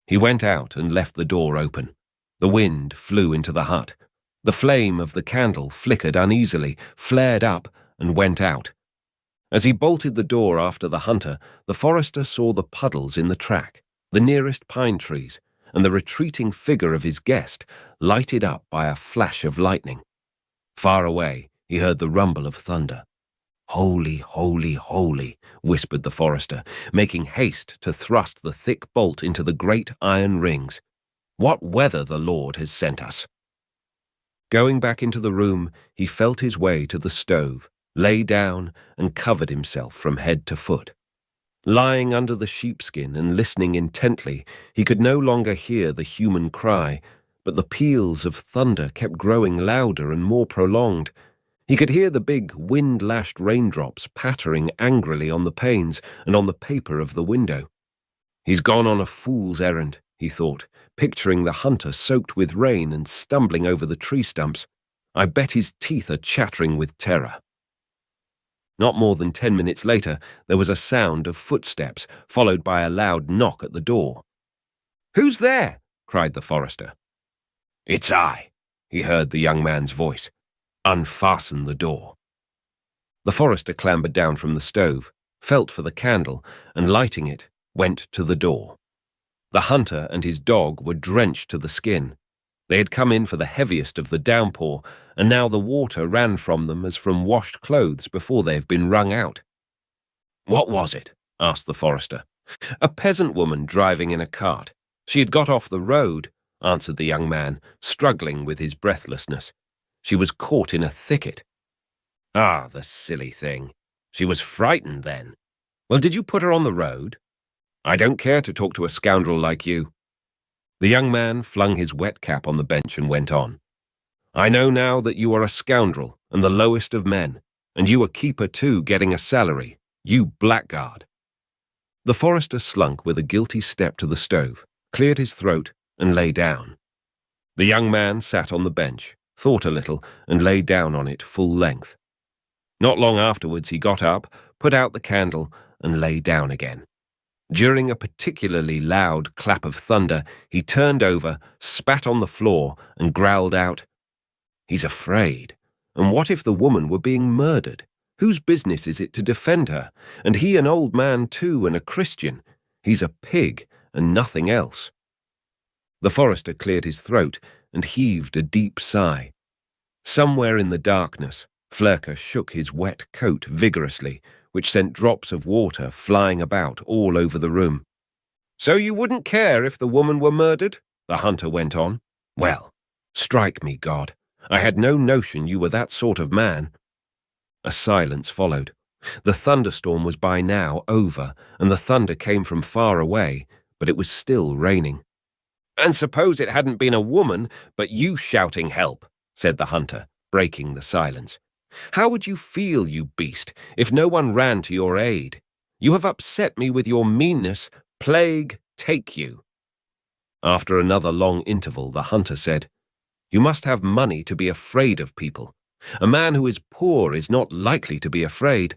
He went out and left the door open. The wind flew into the hut. The flame of the candle flickered uneasily, flared up, and went out. As he bolted the door after the hunter, the forester saw the puddles in the track, the nearest pine trees, and the retreating figure of his guest, lighted up by a flash of lightning. Far away, he heard the rumble of thunder. "Holy, holy, holy," whispered the forester, making haste to thrust the thick bolt into the great iron rings. "What weather the Lord has sent us!" Going back into the room, he felt his way to the stove, lay down, and covered himself from head to foot. Lying under the sheepskin and listening intently, he could no longer hear the human cry, but the peals of thunder kept growing louder and more prolonged. He could hear the big, wind-lashed raindrops pattering angrily on the panes and on the paper of the window. "He's gone on a fool's errand," he thought, picturing the hunter soaked with rain and stumbling over the tree stumps. "I bet his teeth are chattering with terror." Not more than 10 minutes later, there was a sound of footsteps, followed by a loud knock at the door. "Who's there?" cried the forester. "It's I," he heard the young man's voice. "Unfasten the door." The forester clambered down from the stove, felt for the candle, and lighting it, went to the door. The hunter and his dog were drenched to the skin. They had come in for the heaviest of the downpour, and now the water ran from them as from washed clothes before they have been wrung out. "What was it?" asked the forester. "A peasant woman driving in a cart. She had got off the road," answered the young man, struggling with his breathlessness. "She was caught in a thicket." "Ah, the silly thing. She was frightened then. Well, did you put her on the road?" "I don't care to talk to a scoundrel like you." The young man flung his wet cap on the bench and went on. "I know now that you are a scoundrel and the lowest of men, and you a keeper too, getting a salary, you blackguard." The forester slunk with a guilty step to the stove, cleared his throat, and lay down. The young man sat on the bench, thought a little, and lay down on it full length. Not long afterwards he got up, put out the candle, and lay down again. During a particularly loud clap of thunder, he turned over, spat on the floor, and growled out, "He's afraid. And what if the woman were being murdered? Whose business is it to defend her? And he an old man too, and a Christian. He's a pig, and nothing else." The forester cleared his throat and heaved a deep sigh. Somewhere in the darkness, Flurker shook his wet coat vigorously, which sent drops of water flying about all over the room. "So you wouldn't care if the woman were murdered?" the hunter went on. "Well, strike me, God. I had no notion you were that sort of man." A silence followed. The thunderstorm was by now over, and the thunder came from far away, but it was still raining. "And suppose it hadn't been a woman, but you shouting help," said the hunter, breaking the silence. "How would you feel, you beast, if no one ran to your aid? You have upset me with your meanness. Plague take you." After another long interval, the hunter said, "You must have money to be afraid of people. A man who is poor is not likely to be afraid."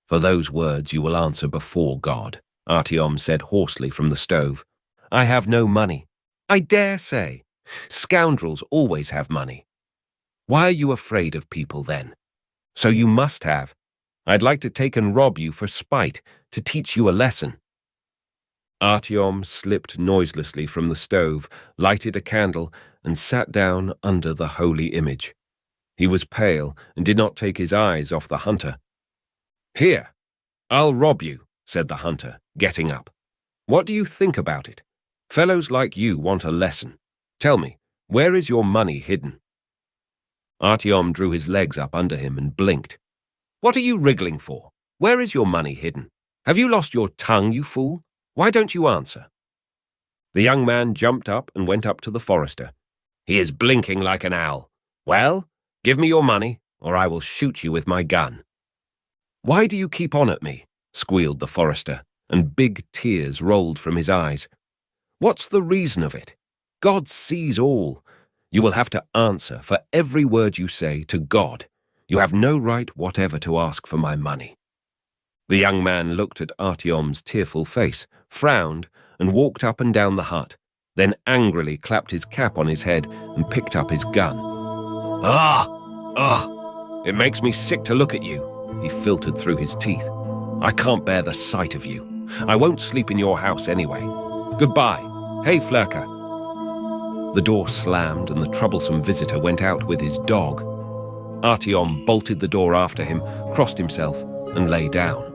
"For those words you will answer before God," Artyom said hoarsely from the stove. "I have no money." "I dare say. Scoundrels always have money. Why are you afraid of people, then? So you must have. I'd like to take and rob you for spite, to teach you a lesson." Artyom slipped noiselessly from the stove, lighted a candle, and sat down under the holy image. He was pale and did not take his eyes off the hunter. "Here, I'll rob you," said the hunter, getting up. "What do you think about it? Fellows like you want a lesson. Tell me, where is your money hidden?" Artyom drew his legs up under him and blinked. "What are you wriggling for? Where is your money hidden? Have you lost your tongue, you fool? Why don't you answer?" The young man jumped up and went up to the forester. "He is blinking like an owl. Well, give me your money, or I will shoot you with my gun." "Why do you keep on at me?" squealed the forester, and big tears rolled from his eyes. "What's the reason of it? God sees all. You will have to answer for every word you say to God. You have no right whatever to ask for my money." The young man looked at Artyom's tearful face, frowned, and walked up and down the hut, then angrily clapped his cap on his head and picked up his gun. "Ugh! It makes me sick to look at you," he filtered through his teeth. "I can't bear the sight of you. I won't sleep in your house anyway. Goodbye. Hey, Flurker." The door slammed and the troublesome visitor went out with his dog. Artyom bolted the door after him, crossed himself, and lay down.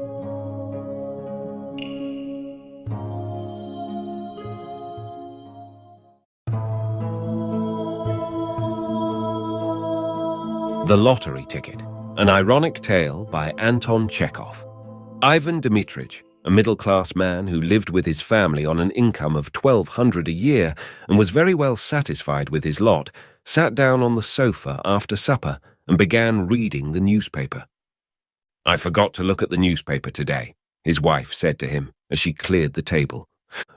The Lottery Ticket, an ironic tale by Anton Chekhov. Ivan Dmitritch, a middle-class man who lived with his family on an income of 1,200 a year and was very well satisfied with his lot, sat down on the sofa after supper and began reading the newspaper. "I forgot to look at the newspaper today," his wife said to him as she cleared the table.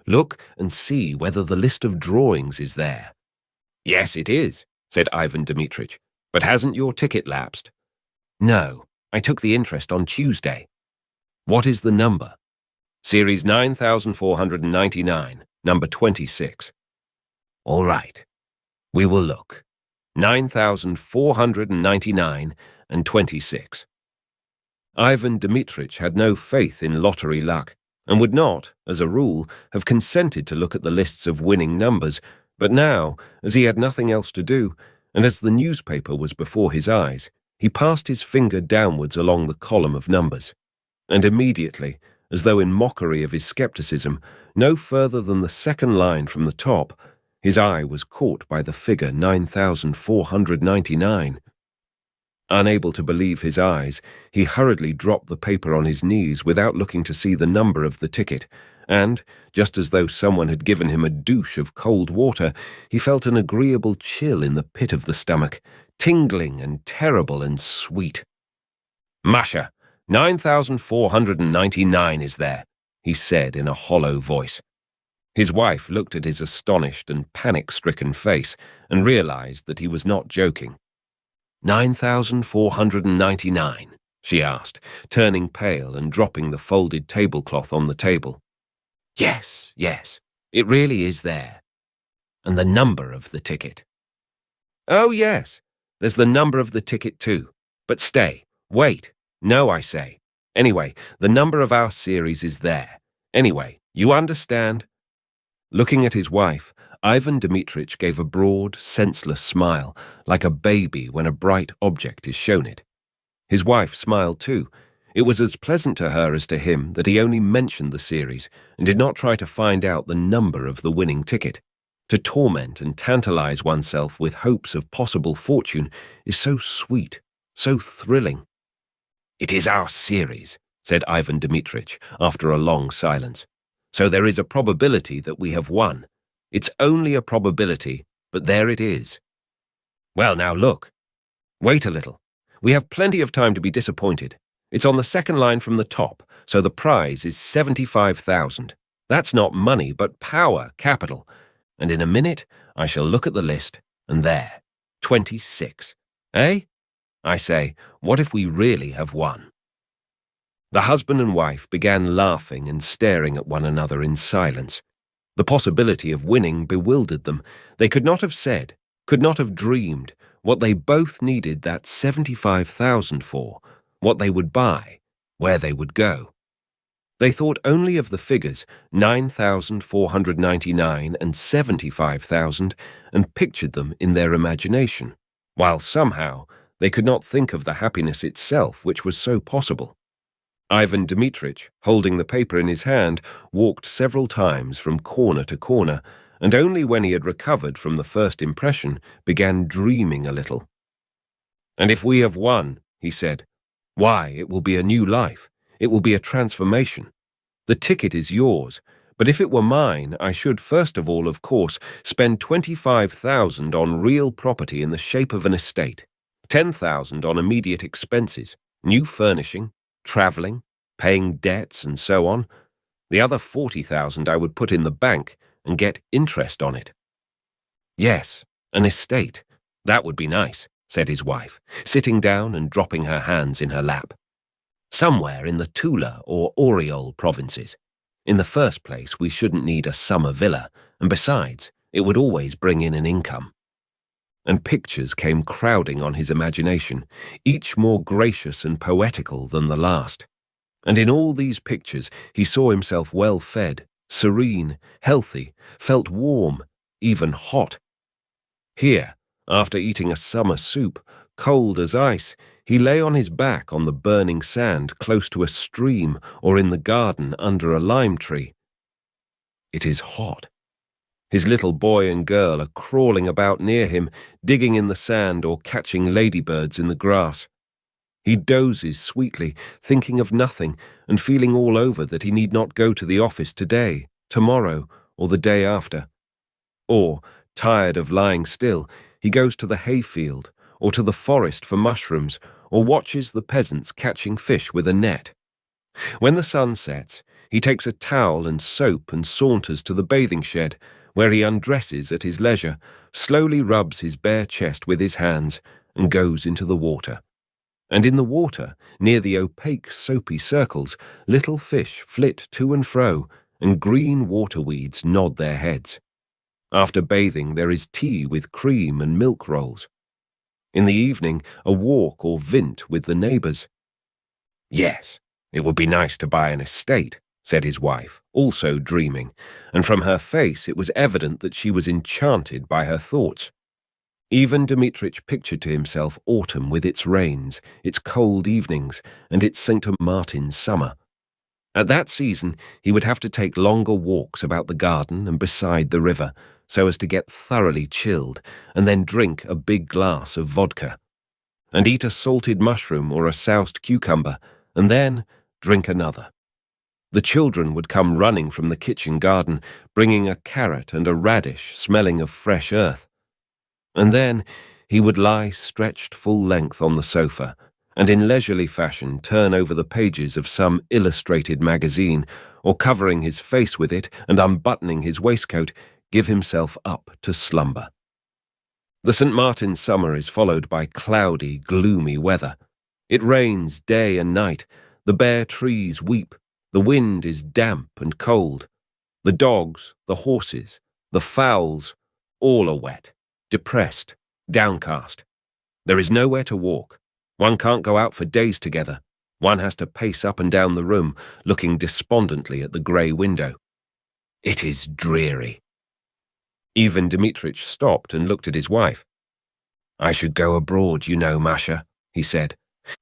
"Look and see whether the list of drawings is there." "Yes, it is," said Ivan Dmitritch. "But hasn't your ticket lapsed?" "No, I took the interest on Tuesday. What is the number? Series 9499, number 26. All right. We will look. 9499 and 26. Ivan Dmitrich had no faith in lottery luck, and would not, as a rule, have consented to look at the lists of winning numbers, but now, as he had nothing else to do, and as the newspaper was before his eyes, he passed his finger downwards along the column of numbers, and immediately, as though in mockery of his skepticism, no further than the second line from the top, his eye was caught by the figure 9499. Unable to believe his eyes, he hurriedly dropped the paper on his knees without looking to see the number of the ticket, and, just as though someone had given him a douche of cold water, he felt an agreeable chill in the pit of the stomach, tingling and terrible and sweet. "Masha, 9499 is there," he said in a hollow voice. His wife looked at his astonished and panic-stricken face and realized that he was not joking. 9499, she asked, turning pale and dropping the folded tablecloth on the table. Yes, it really is there. And the number of the ticket. Oh, yes, there's the number of the ticket too. But stay, wait, no, I say. Anyway, the number of our series is there. Anyway, you understand? Looking at his wife, Ivan Dmitrich gave a broad, senseless smile, like a baby when a bright object is shown it. His wife smiled too. It was as pleasant to her as to him that he only mentioned the series and did not try to find out the number of the winning ticket. To torment and tantalize oneself with hopes of possible fortune is so sweet, so thrilling. It is our series, said Ivan Dmitrich after a long silence. So there is a probability that we have won. It's only a probability, but there it is. Well, now look. Wait a little. We have plenty of time to be disappointed. It's on the second line from the top, so the prize is 75,000. That's not money, but power, capital. And in a minute, I shall look at the list, and there, 26. Eh? I say, what if we really have won? The husband and wife began laughing and staring at one another in silence. The possibility of winning bewildered them. They could not have said, could not have dreamed, what they both needed that 75,000 for, what they would buy, where they would go. They thought only of the figures 9,499 and 75,000 and pictured them in their imagination, while somehow they could not think of the happiness itself which was so possible. Ivan Dmitrich, holding the paper in his hand, walked several times from corner to corner, and only when he had recovered from the first impression began dreaming a little. And if we have won, he said, why, it will be a new life. It will be a transformation. The ticket is yours, but if it were mine, I should first of all, of course, spend 25,000 on real property in the shape of an estate, 10,000 on immediate expenses, new furnishing, travelling, paying debts, and so on. The other 40,000 I would put in the bank and get interest on it. Yes, an estate. That would be nice, said his wife, sitting down and dropping her hands in her lap. Somewhere in the Tula or Oriol provinces. In the first place, we shouldn't need a summer villa, and besides, it would always bring in an income. And pictures came crowding on his imagination, each more gracious and poetical than the last. And in all these pictures he saw himself well fed, serene, healthy, felt warm, even hot. Here, after eating a summer soup, cold as ice, he lay on his back on the burning sand close to a stream or in the garden under a lime tree. It is hot. His little boy and girl are crawling about near him, digging in the sand or catching ladybirds in the grass. He dozes sweetly, thinking of nothing, and feeling all over that he need not go to the office today, tomorrow, or the day after. Or, tired of lying still, he goes to the hayfield, or to the forest for mushrooms, or watches the peasants catching fish with a net. When the sun sets, he takes a towel and soap and saunters to the bathing shed, where he undresses at his leisure, slowly rubs his bare chest with his hands, and goes into the water. And in the water, near the opaque soapy circles, little fish flit to and fro, and green water weeds nod their heads. After bathing, there is tea with cream and milk rolls. In the evening, a walk or vint with the neighbours. Yes, it would be nice to buy an estate, said his wife, also dreaming, and from her face it was evident that she was enchanted by her thoughts. Even Dmitrich pictured to himself autumn with its rains, its cold evenings, and its St. Martin's summer. At that season, he would have to take longer walks about the garden and beside the river, so as to get thoroughly chilled, and then drink a big glass of vodka, and eat a salted mushroom or a soused cucumber, and then drink another. The children would come running from the kitchen garden, bringing a carrot and a radish smelling of fresh earth. And then he would lie stretched full length on the sofa, and in leisurely fashion turn over the pages of some illustrated magazine, or covering his face with it and unbuttoning his waistcoat, give himself up to slumber. The St. Martin's summer is followed by cloudy, gloomy weather. It rains day and night, the bare trees weep, the wind is damp and cold. The dogs, the horses, the fowls, all are wet, depressed, downcast. There is nowhere to walk. One can't go out for days together. One has to pace up and down the room, looking despondently at the grey window. It is dreary. Even Dmitrich stopped and looked at his wife. I should go abroad, you know, Masha, he said,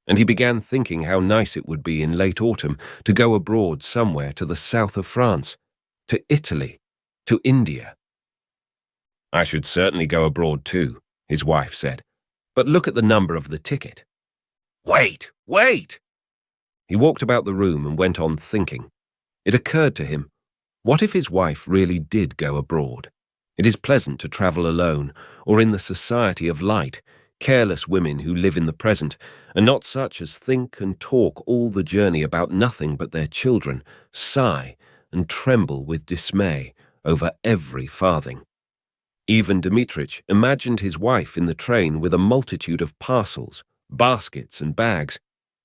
and he began thinking how nice it would be in late autumn to go abroad somewhere to the south of France, to Italy, to India. I should certainly go abroad too, his wife said, but look at the number of the ticket. Wait, wait! He walked about the room and went on thinking. It occurred to him, what if his wife really did go abroad? It is pleasant to travel alone, or in the society of light, careless women who live in the present, and not such as think and talk all the journey about nothing but their children, sigh and tremble with dismay over every farthing. Even Dmitrich imagined his wife in the train with a multitude of parcels, baskets and bags.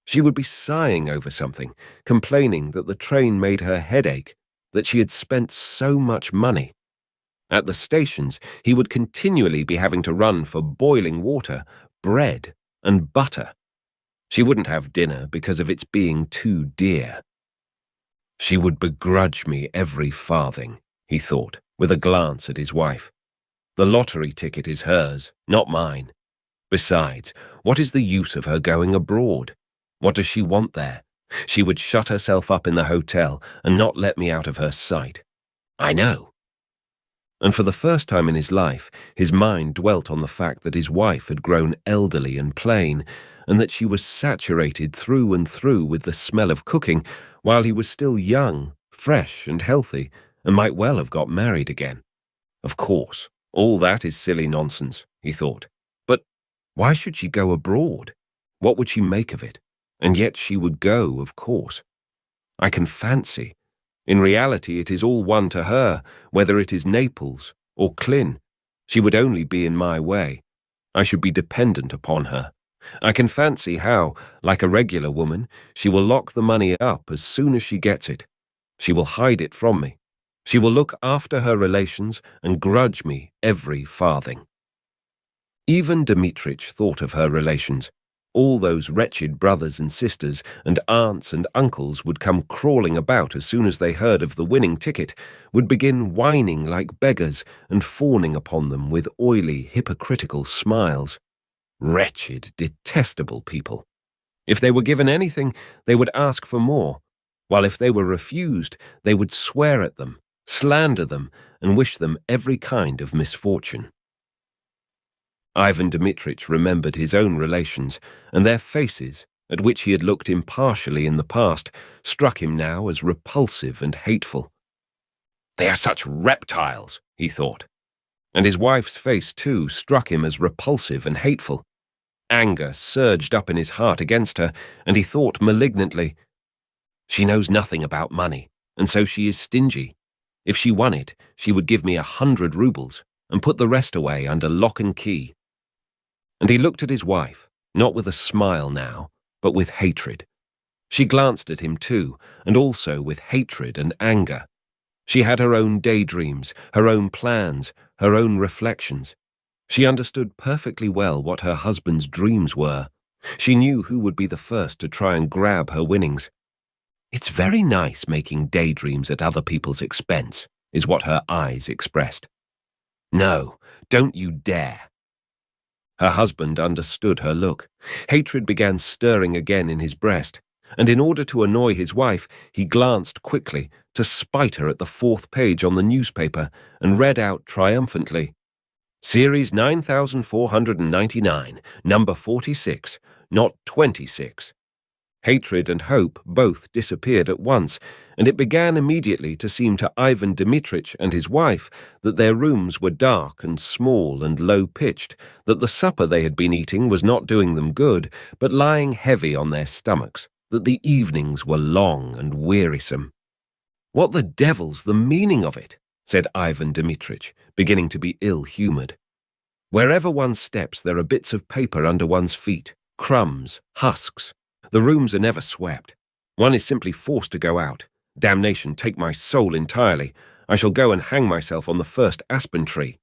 She would be sighing over something, complaining that the train made her headache, that she had spent so much money. At the stations, he would continually be having to run for boiling water, bread, and butter. She wouldn't have dinner because of its being too dear. She would begrudge me every farthing, he thought, with a glance at his wife. The lottery ticket is hers, not mine. Besides, what is the use of her going abroad? What does she want there? She would shut herself up in the hotel and not let me out of her sight. I know. And for the first time in his life, his mind dwelt on the fact that his wife had grown elderly and plain, and that she was saturated through and through with the smell of cooking, while he was still young, fresh and healthy, and might well have got married again. Of course, all that is silly nonsense, he thought. But why should she go abroad? What would she make of it? And yet she would go, of course. I can fancy. In reality, it is all one to her, whether it is Naples or Klin. She would only be in my way. I should be dependent upon her. I can fancy how, like a regular woman, she will lock the money up as soon as she gets it. She will hide it from me. She will look after her relations and grudge me every farthing. Even Dmitrich thought of her relations. All those wretched brothers and sisters and aunts and uncles would come crawling about as soon as they heard of the winning ticket, would begin whining like beggars and fawning upon them with oily, hypocritical smiles. Wretched, detestable people. If they were given anything, they would ask for more, while if they were refused, they would swear at them, slander them, and wish them every kind of misfortune. Ivan Dmitrich remembered his own relations, and their faces, at which he had looked impartially in the past, struck him now as repulsive and hateful. They are such reptiles, he thought. And his wife's face, too, struck him as repulsive and hateful. Anger surged up in his heart against her, and he thought malignantly, she knows nothing about money, and so she is stingy. If she won it, she would give me 100 rubles, and put the rest away under lock and key. And he looked at his wife, not with a smile now, but with hatred. She glanced at him too, and also with hatred and anger. She had her own daydreams, her own plans, her own reflections. She understood perfectly well what her husband's dreams were. She knew who would be the first to try and grab her winnings. "It's very nice making daydreams at other people's expense," is what her eyes expressed. "No, don't you dare." Her husband understood her look. Hatred began stirring again in his breast, and in order to annoy his wife, he glanced quickly to spite her at the 4th page on the newspaper and read out triumphantly, "Series 9499, number 46, not 26. Hatred and hope both disappeared at once, and it began immediately to seem to Ivan Dmitrich and his wife that their rooms were dark and small and low-pitched, that the supper they had been eating was not doing them good, but lying heavy on their stomachs, that the evenings were long and wearisome. "What the devil's the meaning of it?" said Ivan Dmitrich, beginning to be ill-humoured. "Wherever one steps there are bits of paper under one's feet, crumbs, husks. The rooms are never swept. One is simply forced to go out. Damnation take my soul entirely. I shall go and hang myself on the first aspen tree."